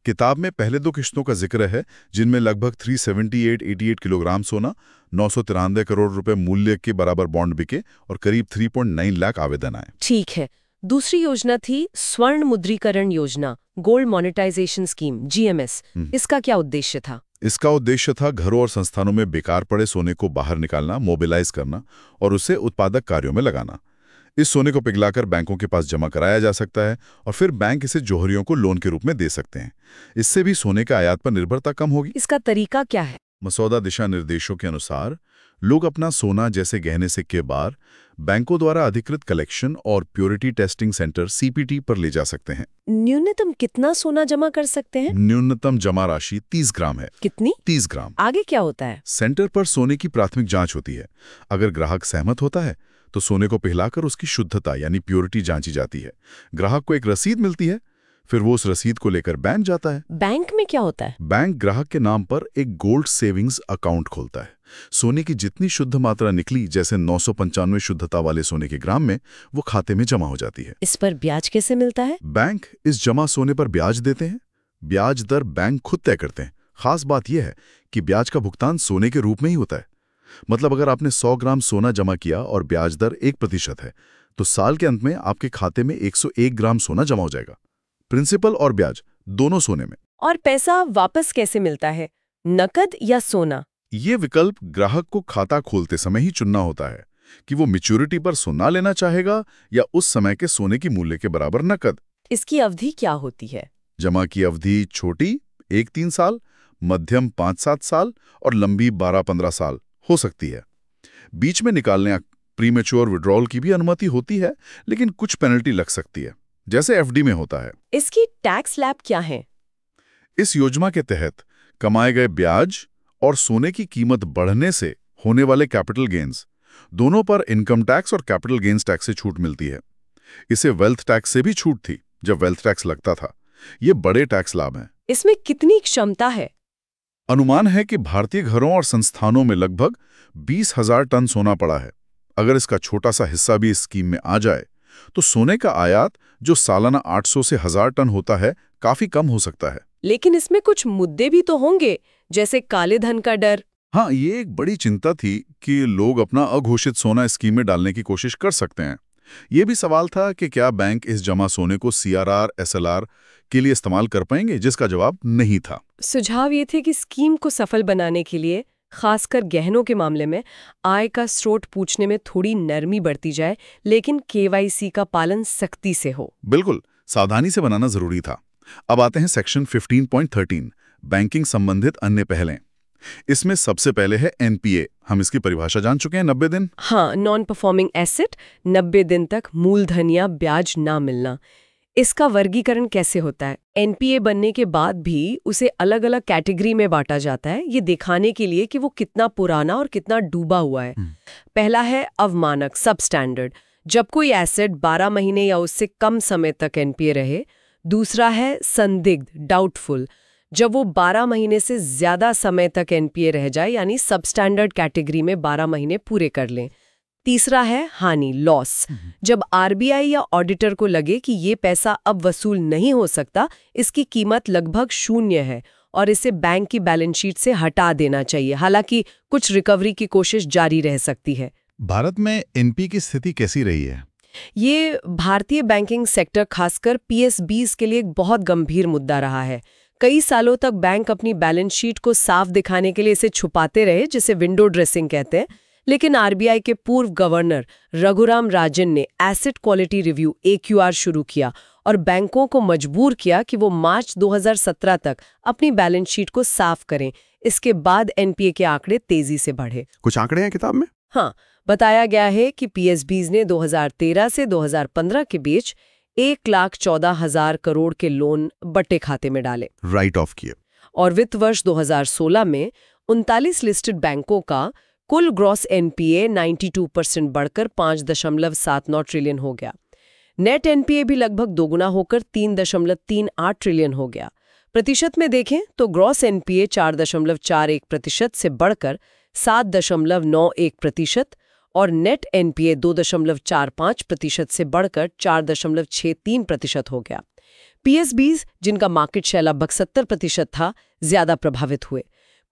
किताब में पहले 2 किश्तों का जिक्र है, जिनमें लगभग 378 किलोग्राम सोना, 993 करोड़ रुपए मूल्य के बराबर बॉन्ड बिके और करीब 3.9 लाख आवेदन आए। ठीक है। दूसरी योजना थी स्वर्ण मुद्रीकरण योजना, गोल्ड मोनेटाइजेशन स्कीम, GMS। इसका क्या उद्देश्य था? इसका उद्देश्य था घरों और संस्थानों में बेकार पड़े सोने को बाहर निकालना, मोबिलाइज करना और उसे उत्पादक कार्यों में लगाना। इस सोने को पिघलाकर बैंकों के पास जमा कराया जा सकता है और फिर बैंक इसे जौहरियों को लोन के रूप में दे सकते हैं। इससे भी सोने का आयात पर निर्भरता कम होगी। इसका तरीका क्या है? मसौदा दिशा निर्देशों के अनुसार लोग अपना सोना जैसे गहने सिक्के बार बैंकों द्वारा अधिकृत कलेक्शन और प्योरिटी टेस्टिंग सेंटर CPT पर ले जा सकते हैं। न्यूनतम कितना सोना जमा कर सकते हैं? न्यूनतम जमा राशि 30 ग्राम है। कितनी? 30 ग्राम। आगे क्या होता है? सेंटर पर सोने की प्राथमिक जांच होती है। अगर ग्राहक सहमत होता है तो सोने को पिघलाकर उसकी शुद्धता यानी प्योरिटी जांची जाती है। ग्राहक को एक रसीद मिलती है, फिर वो उस रसीद को लेकर बैंक जाता है। बैंक में क्या होता है? बैंक ग्राहक के नाम पर एक गोल्ड सेविंग्स अकाउंट खोलता है। सोने की जितनी शुद्ध मात्रा निकली, जैसे 995 शुद्धता वाले सोने के ग्राम में, वो खाते में जमा हो जाती है। इस पर ब्याज कैसे मिलता है? बैंक इस जमा सोने पर ब्याज देते हैं। ब्याज दर बैंक खुद तय करते हैं। खास बात यह है कि ब्याज का भुगतान सोने के रूप में ही होता है। मतलब अगर आपने 100 ग्राम सोना जमा किया और ब्याज दर 1% है, तो साल के अंत में आपके खाते में 101 ग्राम सोना जमा हो जाएगा। प्रिंसिपल और ब्याज दोनों सोने में। और पैसा वापस कैसे मिलता है? नकद या सोना? ये विकल्प ग्राहक को खाता खोलते समय ही चुनना होता है कि वो मैच्योरिटी पर सोना लेना चाहेगा या उस समय के सोने की मूल्य के बराबर नकद। इसकी अवधि क्या होती है? जमा की अवधि छोटी 1-3 साल, मध्यम 5-7 साल और लंबी 12-15 साल हो सकती है। बीच में निकालने प्रीमेच्योर विड्रॉल की भी अनुमति होती है, लेकिन कुछ पेनल्टी लग सकती है, जैसे FD में होता है। इसकी टैक्स स्लैब क्या है? इस योजना के तहत कमाए गए ब्याज और सोने की कीमत बढ़ने से होने वाले कैपिटल गेन्स दोनों पर इनकम टैक्स और कैपिटल गेन्स टैक्स से छूट मिलती है। इसे वेल्थ टैक्स से भी छूट थी जब वेल्थ टैक्स लगता था। ये बड़े टैक्स लाभ हैं। इसमें कितनी क्षमता है? अनुमान है कि भारतीय घरों और संस्थानों में लगभग 20,000 टन सोना पड़ा है। अगर इसका छोटा सा हिस्सा भी इस स्कीम में आ जाए तो सोने का आयात, जो सालाना 800 से 1000 टन होता है, काफी कम हो सकता है। लेकिन इसमें कुछ मुद्दे भी तो होंगे, जैसे काले धन का डर। हाँ, ये एक बड़ी चिंता थी कि लोग अपना अघोषित सोना स्कीम में डालने की कोशिश कर सकते हैं। ये भी सवाल था कि क्या बैंक इस जमा सोने को CRR, SLR के लिए इस्तेमाल कर पाएंगे, जिसका जवाब नहीं था। सुझाव ये थे कि स्कीम को सफल बनाने के लिए, खासकर गहनों के मामले में, आय का स्रोत पूछने में थोड़ी नरमी बरती जाए, लेकिन KYC का पालन सख्ती से हो। बिल्कुल, सावधानी से बनाना जरूरी था। अब आते हैं सेक्शन 15.13, बैंकिंग संबंधित अन्य पहलें। इसमें सबसे पहले है NPA। हम इसकी परिभाषा जान चुके हैं, 90 दिन। हाँ, नॉन परफॉर्मिंग एसेट, 90 दिन तक मूलधन या ब्याज ना मिलना। इसका वर्गीकरण कैसे होता है? NPA बनने के बाद भी उसे अलग अलग कैटेगरी में बांटा जाता है, ये दिखाने के लिए कि वो कितना पुराना और कितना डूबा हुआ है। पहला है अवमानक, सबस्टैंडर्ड, जब कोई एसेट 12 महीने या उससे कम समय तक NPA रहे। दूसरा है संदिग्ध, डाउटफुल, जब वो 12 महीने से ज्यादा समय तक NPA रह जाए, यानी सबस्टैंडर्ड कैटेगरी में 12 महीने पूरे कर लें। तीसरा है हानि, लॉस, जब RBI या ऑडिटर को लगे कि ये पैसा अब वसूल नहीं हो सकता, इसकी कीमत लगभग 0 है और इसे बैंक की बैलेंस शीट से हटा देना चाहिए। हालांकि कुछ रिकवरी की कोशिश जारी रह सकती है। भारत में NPA की स्थिति कैसी रही है? ये भारतीय बैंकिंग सेक्टर, खासकर PSBs के लिए एक बहुत गंभीर मुद्दा रहा है। कई सालों तक बैंक अपनी बैलेंस शीट को साफ दिखाने के लिए इसे छुपाते रहे, जिसे विंडो ड्रेसिंग कहते हैं। लेकिन आरबीआई के पूर्व गवर्नर रघुराम राजन ने एसेट क्वालिटी रिव्यू AQR शुरू किया और बैंकों को मजबूर किया कि वो मार्च 2017 तक अपनी बैलेंस शीट को साफ करें। इसके बाद एनपीए के आंकड़े तेजी से बढ़े। कुछ आंकड़े हैं किताब में? हाँ, बताया गया है कि पीएसबीज ने 2013 से 2015 के बीच 1,14,000 करोड़ के लोन बट्टे खाते में डाले, राइट ऑफ किए। और वित्त वर्ष 2016 में 39 लिस्टेड बैंकों का कुल ग्रॉस एनपीए 92% बढ़कर 5.79 ट्रिलियन हो गया। नेट एनपीए भी लगभग दोगुना होकर 3.38 ट्रिलियन हो गया। प्रतिशत में देखें तो ग्रॉस एनपीए 4.41% से बढ़कर 7.91% और नेट एनपीए 2.45% से बढ़कर 4.63% हो गया। पीएसबीज, जिनका मार्केट शेयर लगभग 70% था, ज्यादा प्रभावित हुए।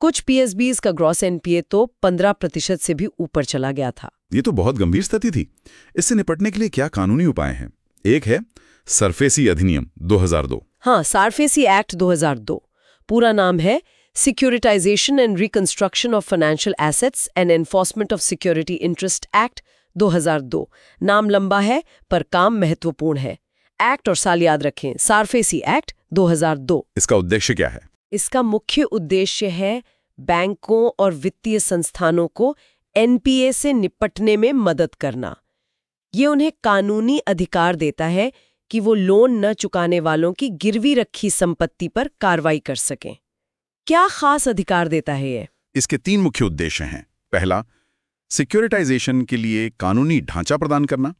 कुछ पीएसबीज का ग्रॉस एनपीए तो 15% से भी ऊपर चला गया था। ये तो बहुत गंभीर स्थिति थी। इससे निपटने के लिए क्या कानूनी उपाय हैं? एक है सरफेसी अधिनियम 2002। हाँ, सारफेसी एक्ट 2002। पूरा नाम है securitisation and reconstruction of financial assets and enforcement of security interest act 2002। नाम लंबा है पर काम महत्वपूर्ण है। एक्ट और साल याद रखें, सारफेसी एक्ट 2002। इसका उद्देश्य क्या है? इसका मुख्य उद्देश्य है बैंकों और वित्तीय संस्थानों को एनपीए से निपटने में मदद करना। ये उन्हें कानूनी अधिकार देता है कि वो लोन न चुकाने वालों की गिरवी रखी संपत्ति पर कार्रवाई कर सकें। क्या खास अधिकार देता है ये? इसके 3 मुख्य उद्देश्य हैं। पहला, सिक्योरिटाइजेशन के लिए कानूनी ढांचा प्रदान करना,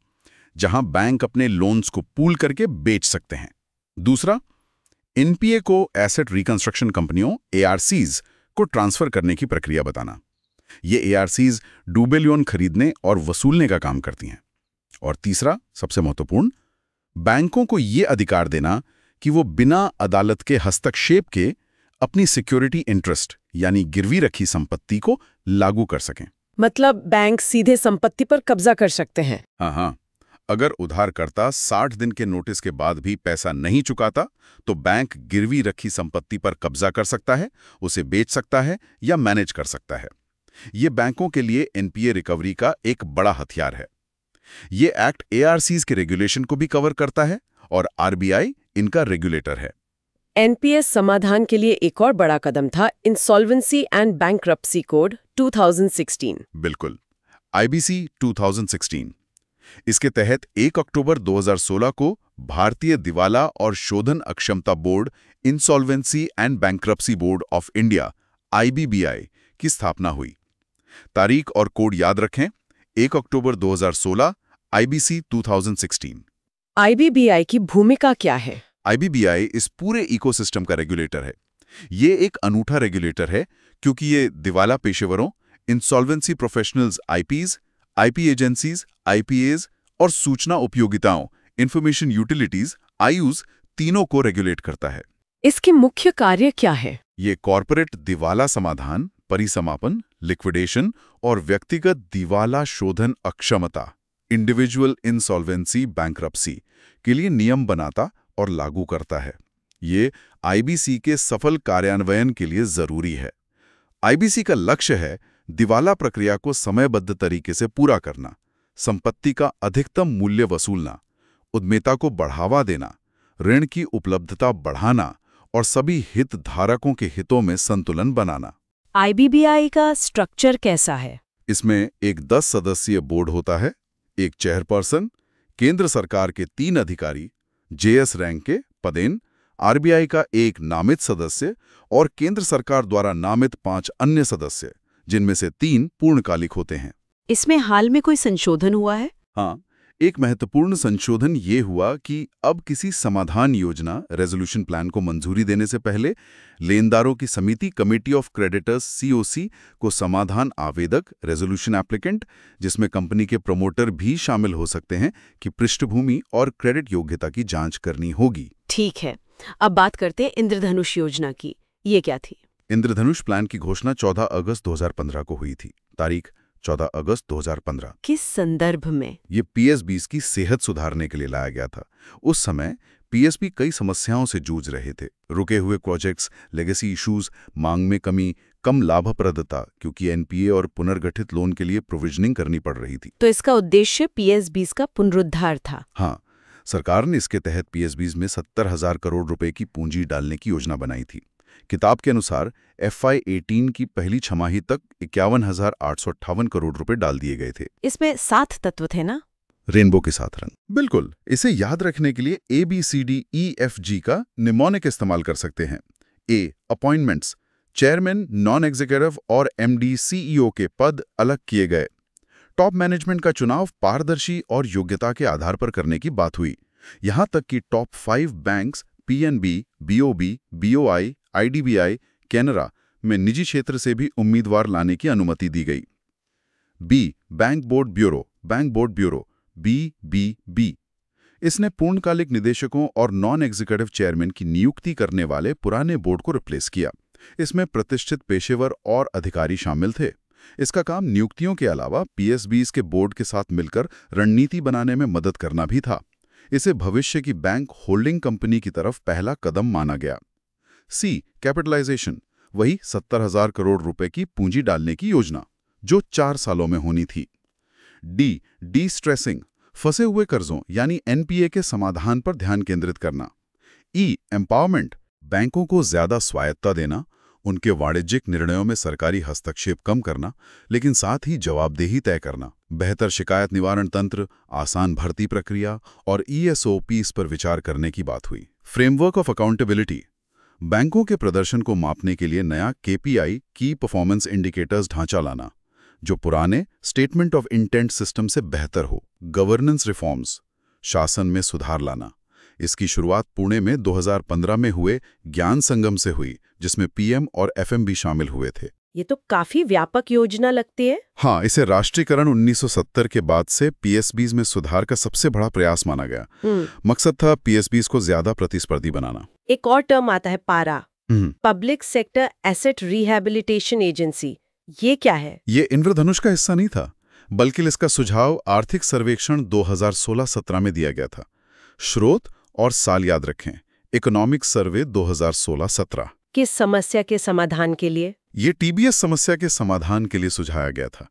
जहां बैंक अपने लोन्स को पूल करके बेच सकते हैं। दूसरा, एनपीए को एसेट रिकंस्ट्रक्शन कंपनियों ARCs को ट्रांसफर करने की प्रक्रिया बताना। ये ARCs डूबे लोन खरीदने और वसूलने का काम करती हैं। और तीसरा, सबसे महत्वपूर्ण, बैंकों को ये अधिकार देना कि वो बिना अदालत के हस्तक्षेप के अपनी सिक्योरिटी इंटरेस्ट यानी गिरवी रखी संपत्ति को लागू कर सकें। मतलब बैंक सीधे संपत्ति पर कब्जा कर सकते हैं? हाँ, अगर उधारकर्ता 60 दिन के नोटिस के बाद भी पैसा नहीं चुकाता तो बैंक गिरवी रखी संपत्ति पर कब्जा कर सकता है, उसे बेच सकता है या मैनेज कर सकता है। ये बैंकों के लिए एनपीए रिकवरी का एक बड़ा हथियार है। ये एक्ट ARCs के रेगुलेशन को भी कवर करता है और आरबीआई इनका रेगुलेटर है। एनपीएस समाधान के लिए एक और बड़ा कदम था इंसॉल्वेंसी एंड बैंक्रप्सी कोड 2016। बिल्कुल, IBC 2016। इसके तहत 1 अक्टूबर 2016 को भारतीय दिवाला और शोधन अक्षमता board insolvency and bankruptcy board of India IBBI की स्थापना हुई। तारीख और कोड याद रखें, 1 अक्टूबर 2016, IBC 2016। IBBI की भूमिका क्या है? IBBI इस पूरे इकोसिस्टम का रेगुलेटर है। ये एक अनूठा रेगुलेटर है क्योंकि ये दिवाला पेशेवरों, insolvency professionals IPs, IP agencies IPAs और सूचना उपयोगिताओं इंफॉर्मेशन यूटिलिटीज IUs तीनों को रेगुलेट करता है। इसके मुख्य कार्य क्या है? ये कॉर्पोरेट दिवाला समाधान, परिसमापन, लिक्विडेशन और व्यक्तिगत दिवाला शोधन अक्षमता इंडिविजुअल इंसॉल्वेंसी बैंक्रप्सी के लिए नियम बनाता और लागू करता है। ये IBC के सफल कार्यान्वयन के लिए जरूरी है। IBC का लक्ष्य है दिवाला प्रक्रिया को समयबद्ध तरीके से पूरा करना, संपत्ति का अधिकतम मूल्य वसूलना, उद्यमिता को बढ़ावा देना, ऋण की उपलब्धता बढ़ाना और सभी हितधारकों के हितों में संतुलन बनाना। IBBI का स्ट्रक्चर कैसा है? इसमें एक 10 सदस्यीय बोर्ड होता है, एक चेयरपर्सन, केंद्र सरकार के 3 अधिकारी, JS रैंक के पदेन, आरबीआई का एक नामित सदस्य और केंद्र सरकार द्वारा नामित 5 अन्य सदस्य, जिनमें से 3 पूर्णकालिक होते हैं। इसमें हाल में कोई संशोधन हुआ है? हाँ, एक महत्वपूर्ण संशोधन ये हुआ कि अब किसी समाधान योजना रेजोल्यूशन प्लान को मंजूरी देने से पहले लेनदारों की समिति कमेटी ऑफ क्रेडिटर्स COC को समाधान आवेदक रेजोल्यूशन एप्लीकेंट, जिसमें कंपनी के प्रमोटर भी शामिल हो सकते हैं, की पृष्ठभूमि और क्रेडिट योग्यता की जांच करनी होगी। ठीक है, अब बात करते हैं इंद्रधनुष योजना की। ये क्या थी? इंद्रधनुष प्लान की घोषणा 14 अगस्त 2015 को हुई थी। तारीख 14 अगस्त 2015। किस संदर्भ में? ये PSBs की सेहत सुधारने के लिए लाया गया था। उस समय PSB कई समस्याओं से जूझ रहे थे। रुके हुए प्रोजेक्ट्स, लेगेसी इश्यूज, मांग में कमी, कम लाभप्रदता, क्योंकि एनपीए और पुनर्गठित लोन के लिए प्रोविजनिंग करनी पड़ रही थी। तो इसका उद्देश्य पीएसबीज का पुनरुद्धार था। हाँ, सरकार ने इसके तहत पीएसबीज में 70,000 करोड़ रुपए की पूंजी डालने की योजना बनाई थी। किताब के अनुसार FY18 की पहली छमाही तक 51,858 करोड़ रुपए डाल दिए गए थे। इसमें 7 तत्व थे ना? रेनबो के साथ रंग। बिल्कुल, इसे याद रखने के लिए ABCDEFG का निमोनिक इस्तेमाल कर सकते हैं। A, appointments, chairman, non executive और MD CEO के पद अलग किए गए। टॉप मैनेजमेंट का चुनाव पारदर्शी और योग्यता के आधार पर करने की बात हुई। यहां तक कि top 5 banks PNB, BOB, BOI, IDBI, Canara में निजी क्षेत्र से भी उम्मीदवार लाने की अनुमति दी गई। B, bank board bureau BBB। इसने पूर्णकालिक निदेशकों और नॉन एग्जीक्यूटिव चेयरमैन की नियुक्ति करने वाले पुराने बोर्ड को रिप्लेस किया। इसमें प्रतिष्ठित पेशेवर और अधिकारी शामिल थे। इसका काम नियुक्तियों के अलावा पीएसबीज के बोर्ड के साथ मिलकर रणनीति बनाने में मदद करना भी था। इसे भविष्य की बैंक होल्डिंग कंपनी की तरफ पहला कदम माना गया। C, कैपिटलाइजेशन, वही 70,000 करोड़ रुपए की पूंजी डालने की योजना, जो 4 सालों में होनी थी। D, डी-स्ट्रेसिंग, फंसे हुए कर्जों यानी एनपीए के समाधान पर ध्यान केंद्रित करना। E, एम्पावरमेंट, बैंकों को ज्यादा स्वायत्तता देना, उनके वाणिज्यिक निर्णयों में सरकारी हस्तक्षेप कम करना, लेकिन साथ ही जवाबदेही तय करना। बेहतर शिकायत निवारण तंत्र, आसान भर्ती प्रक्रिया और ESOPs पर विचार करने की बात हुई। फ्रेमवर्क ऑफ अकाउंटेबिलिटी, बैंकों के प्रदर्शन को मापने के लिए नया KPI की परफॉर्मेंस इंडिकेटर्स ढांचा लाना, जो पुराने स्टेटमेंट ऑफ इंटेंट सिस्टम से बेहतर हो। गवर्नेंस रिफॉर्म्स, शासन में सुधार लाना। इसकी शुरुआत पुणे में 2015 में हुए ज्ञान संगम से हुई, जिसमें PM और FM भी शामिल हुए थे। ये तो काफी व्यापक योजना लगती है। हाँ, इसे राष्ट्रीयकरण 1970 के बाद से PSBs में सुधार का सबसे बड़ा प्रयास माना गया। मकसद था PSBs को ज्यादा प्रतिस्पर्धी बनाना। एक और टर्म आता है पारा, public sector asset rehabilitation agency. ये क्या है? ये इंद्रधनुष का हिस्सा नहीं था, बल्कि इसका सुझाव आर्थिक सर्वेक्षण 2016-17 में दिया गया था। स्रोत और साल याद रखें, इकोनॉमिक सर्वे 2016-17। किस समस्या के समाधान के लिए? ये TBS समस्या के समाधान के लिए सुझाया गया था।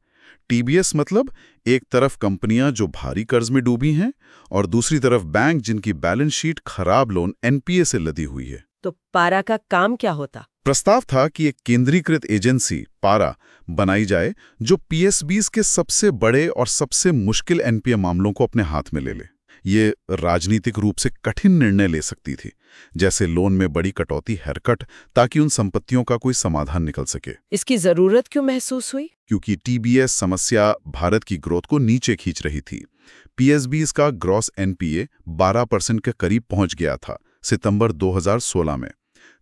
TBS मतलब एक तरफ कंपनियां जो भारी कर्ज में डूबी हैं और दूसरी तरफ बैंक जिनकी बैलेंस शीट खराब लोन NPA से लदी हुई है। तो पारा का काम क्या होता? प्रस्ताव था कि एक केंद्रीकृत एजेंसी पारा बनाई जाए जो PSBs के सबसे बड़े और सबसे मुश्किल NPA मामलों को अपने हाथ में ले ले। ये राजनीतिक रूप से कठिन निर्णय ले सकती थी, जैसे लोन में बड़ी कटौती, हेरकट, ताकि उन संपत्तियों का कोई समाधान निकल सके। इसकी जरूरत क्यों महसूस हुई? क्योंकि TBS समस्या भारत की ग्रोथ को नीचे खींच रही थी। PSBs का ग्रॉस NPA 12% के करीब पहुंच गया था सितंबर 2016 में।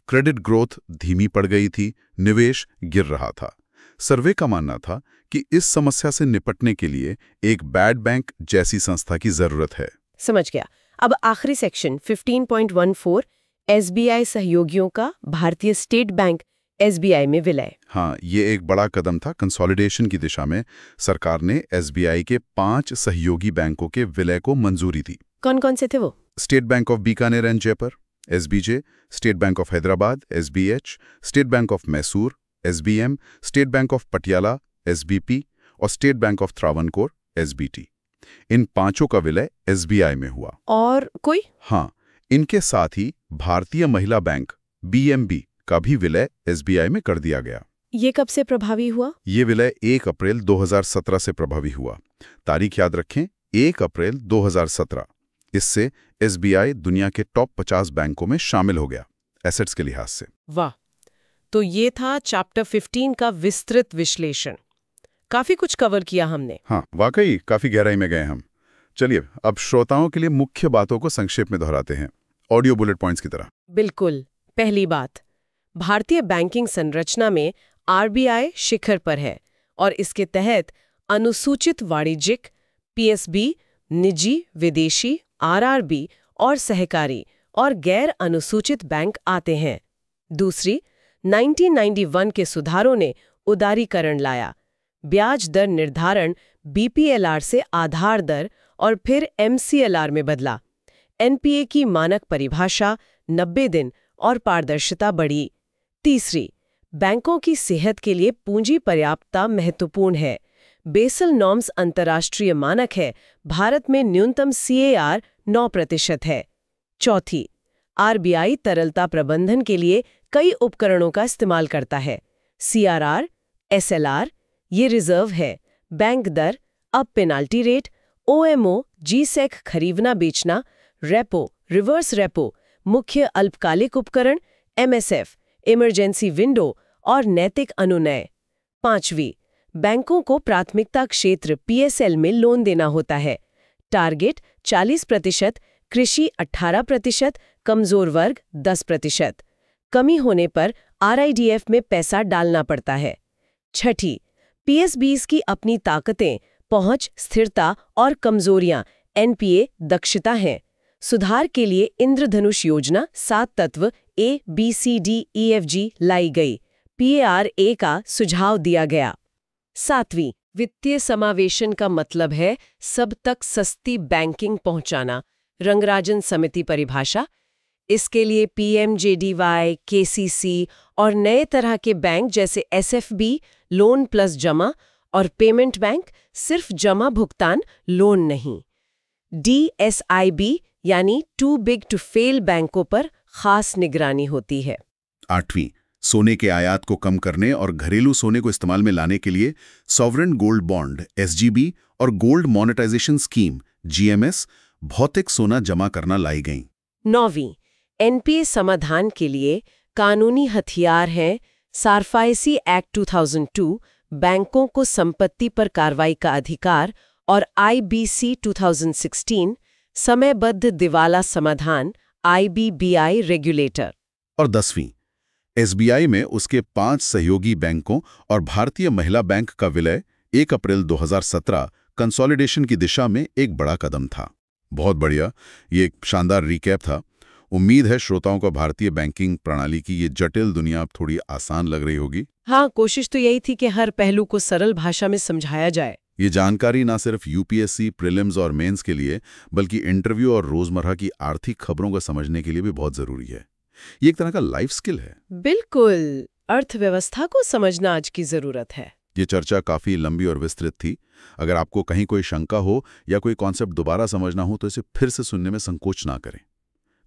क्रेडिट ग्रोथ धीमी पड़ गई थी, निवेश गिर रहा था। सर्वे का मानना था कि इस समस्या से निपटने के लिए एक बैड बैंक जैसी संस्था की जरूरत है। समझ गया। अब आखिरी सेक्शन 15.14, SBI सहयोगियों का भारतीय स्टेट बैंक SBI में विलय। हाँ, ये एक बड़ा कदम था। कंसोलिडेशन की दिशा में सरकार ने SBI के 5 सहयोगी बैंकों के विलय को मंजूरी दी। कौन कौन से थे वो? State bank of Bikaner and Jaipur SBJ, state bank of Hyderabad SBH, state bank of Mysore SBM, state bank of Patiala SBP और state bank of Travancore SBT। इन 5 का विलय SBI में हुआ। और कोई? हाँ, इनके साथ ही भारतीय महिला बैंक BMB का भी विलय SBI में कर दिया गया। ये कब से प्रभावी हुआ? ये विलय 1 अप्रैल 2017 से प्रभावी हुआ। तारीख याद रखें, 1 अप्रैल 2017। इससे SBI दुनिया के टॉप 50 बैंकों में शामिल हो गया एसेट्स के लिहाज से। वाह! तो ये था चैप्टर 15 का विस्तृत विश्लेषण। काफी कुछ कवर किया हमने। हाँ, वाकई काफी गहराई में गए हम। चलिए अब श्रोताओं के लिए मुख्य बातों को संक्षेप में दोहराते हैं, ऑडियो बुलेट पॉइंट्स की तरह। बिल्कुल। पहली बात, भारतीय बैंकिंग संरचना में RBI शिखर पर है और इसके तहत अनुसूचित वाणिज्यिक, PSB, निजी, विदेशी, RRB और सहकारी और गैर अनुसूचित बैंक आते हैं। दूसरी, 1991 के सुधारों ने उदारीकरण लाया। ब्याज दर निर्धारण BPLR से आधार दर और फिर MCLR में बदला। NPA की मानक परिभाषा 90 दिन और पारदर्शिता बढ़ी। तीसरी, बैंकों की सेहत के लिए पूंजी पर्याप्तता महत्वपूर्ण है। बेसल नॉर्म्स अंतर्राष्ट्रीय मानक है। भारत में न्यूनतम CAR 9% है। चौथी, RBI तरलता प्रबंधन के लिए कई उपकरणों का इस्तेमाल करता है। CRR, SLR, ये रिजर्व है। बैंक दर, अब पेनाल्टी रेट, OMO, GSEC खरीदना बेचना, रेपो, रिवर्स रेपो, मुख्य अल्पकालिक उपकरण, MSF, इमरजेंसी विंडो और नैतिक अनुनय। पांचवी, बैंकों को प्राथमिकता क्षेत्र PSL में लोन देना होता है। टारगेट 40%, कृषि 18%, कमजोर वर्ग 10%। कमी होने पर RIDF में पैसा डालना पड़ता है। छठी, PSBs की अपनी ताकतें, पहुंच, स्थिरता और कमजोरियां, NPA दक्षता हैं। सुधार के लिए इंद्रधनुष योजना 7 तत्व ABCDEFG लाई गई। PARA का सुझाव दिया गया। सातवीं, वित्तीय समावेशन का मतलब है सब तक सस्ती बैंकिंग पहुंचाना। रंगराजन समिति परिभाषा, इसके लिए PMJDY, KCC और नए तरह के बैंक जैसे SFB, लोन प्लस जमा, और पेमेंट बैंक, सिर्फ जमा भुगतान, लोन नहीं। DSIB यानी टू बिग टू फेल बैंकों पर खास निगरानी होती है। आठवीं, सोने के आयात को कम करने और घरेलू सोने को इस्तेमाल में लाने के लिए सॉवरेन गोल्ड बॉन्ड SGB और गोल्ड मॉनेटाइजेशन स्कीम GMS भौतिक सोना जमा करना लाई गईं। नौवीं, NPA समाधान के लिए कानूनी हथियार हैं सारफाइसी एक्ट 2002, बैंकों को संपत्ति पर कार्रवाई का अधिकार, और IBC 2016, समयबद्ध दिवाला समाधान IBBI रेगुलेटर। और 10वीं, SBI में उसके 5 सहयोगी बैंकों और भारतीय महिला बैंक का विलय 1 अप्रैल 2017 कंसोलिडेशन की दिशा में एक बड़ा कदम था। बहुत बढ़िया, ये एक शानदार रिकैप था। उम्मीद है श्रोताओं को भारतीय बैंकिंग प्रणाली की ये जटिल दुनिया अब थोड़ी आसान लग रही होगी। हाँ, कोशिश तो यही थी कि हर पहलू को सरल भाषा में समझाया जाए। ये जानकारी ना सिर्फ UPSC प्रीलिम्स और मेंस के लिए, बल्कि इंटरव्यू और रोजमर्रा की आर्थिक खबरों को समझने के लिए भी बहुत जरूरी है। ये एक तरह का लाइफ स्किल है। बिल्कुल, अर्थव्यवस्था को समझना आज की जरूरत है। ये चर्चा काफी लंबी और विस्तृत थी। अगर आपको कहीं कोई शंका हो या कोई कॉन्सेप्ट दोबारा समझना हो तो इसे फिर से सुनने में संकोच ना करें।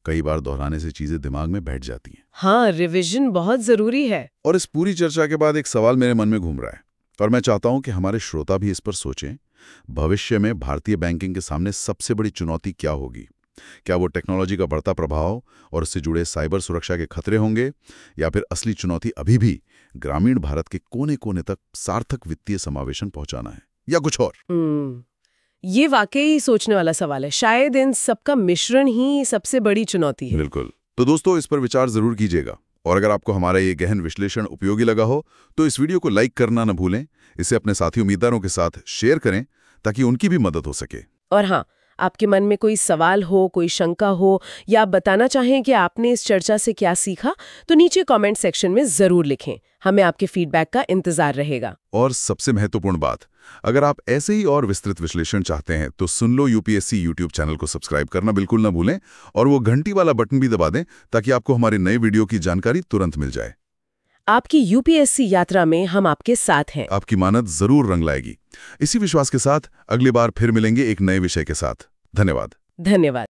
कई बार दोहराने से चीजें दिमाग में बैठ जाती हैं। हाँ, रिवीजन बहुत जरूरी है। और इस पूरी चर्चा के बाद एक सवाल मेरे मन में घूम रहा है और मैं चाहता हूं कि हमारे श्रोता भी इस पर सोचें। भविष्य में भारतीय बैंकिंग के सामने सबसे बड़ी चुनौती क्या होगी? क्या वो टेक्नोलॉजी का बढ़ता प्रभाव और उससे जुड़े साइबर सुरक्षा के खतरे होंगे, या फिर असली चुनौती अभी भी ग्रामीण भारत के कोने कोने तक सार्थक वित्तीय समावेशन पहुंचाना है, या कुछ और? ये वाकई सोचने वाला सवाल है। शायद इन सबका मिश्रण ही सबसे बड़ी चुनौती है। बिल्कुल। तो दोस्तों, इस पर विचार जरूर कीजिएगा और अगर आपको हमारा ये गहन विश्लेषण उपयोगी लगा हो तो इस वीडियो को लाइक करना न भूलें। इसे अपने साथी उम्मीदवारों के साथ शेयर करें ताकि उनकी भी मदद हो सके। और हाँ, आपके मन में कोई सवाल हो, कोई शंका हो, या आप बताना चाहें कि आपने इस चर्चा से क्या सीखा, तो नीचे कमेंट सेक्शन में जरूर लिखें। हमें आपके फीडबैक का इंतजार रहेगा। और सबसे महत्वपूर्ण बात, अगर आप ऐसे ही और विस्तृत विश्लेषण चाहते हैं तो सुन लो UPSC यूट्यूब चैनल को सब्सक्राइब करना बिल्कुल न भूलें और वो घंटी वाला बटन भी दबा दें ताकि आपको हमारे नए वीडियो की जानकारी तुरंत मिल जाए। आपकी UPSC यात्रा में हम आपके साथ हैं। आपकी मानद जरूर रंग लाएगी। इसी विश्वास के साथ अगली बार फिर मिलेंगे एक नए विषय के साथ। धन्यवाद। धन्यवाद।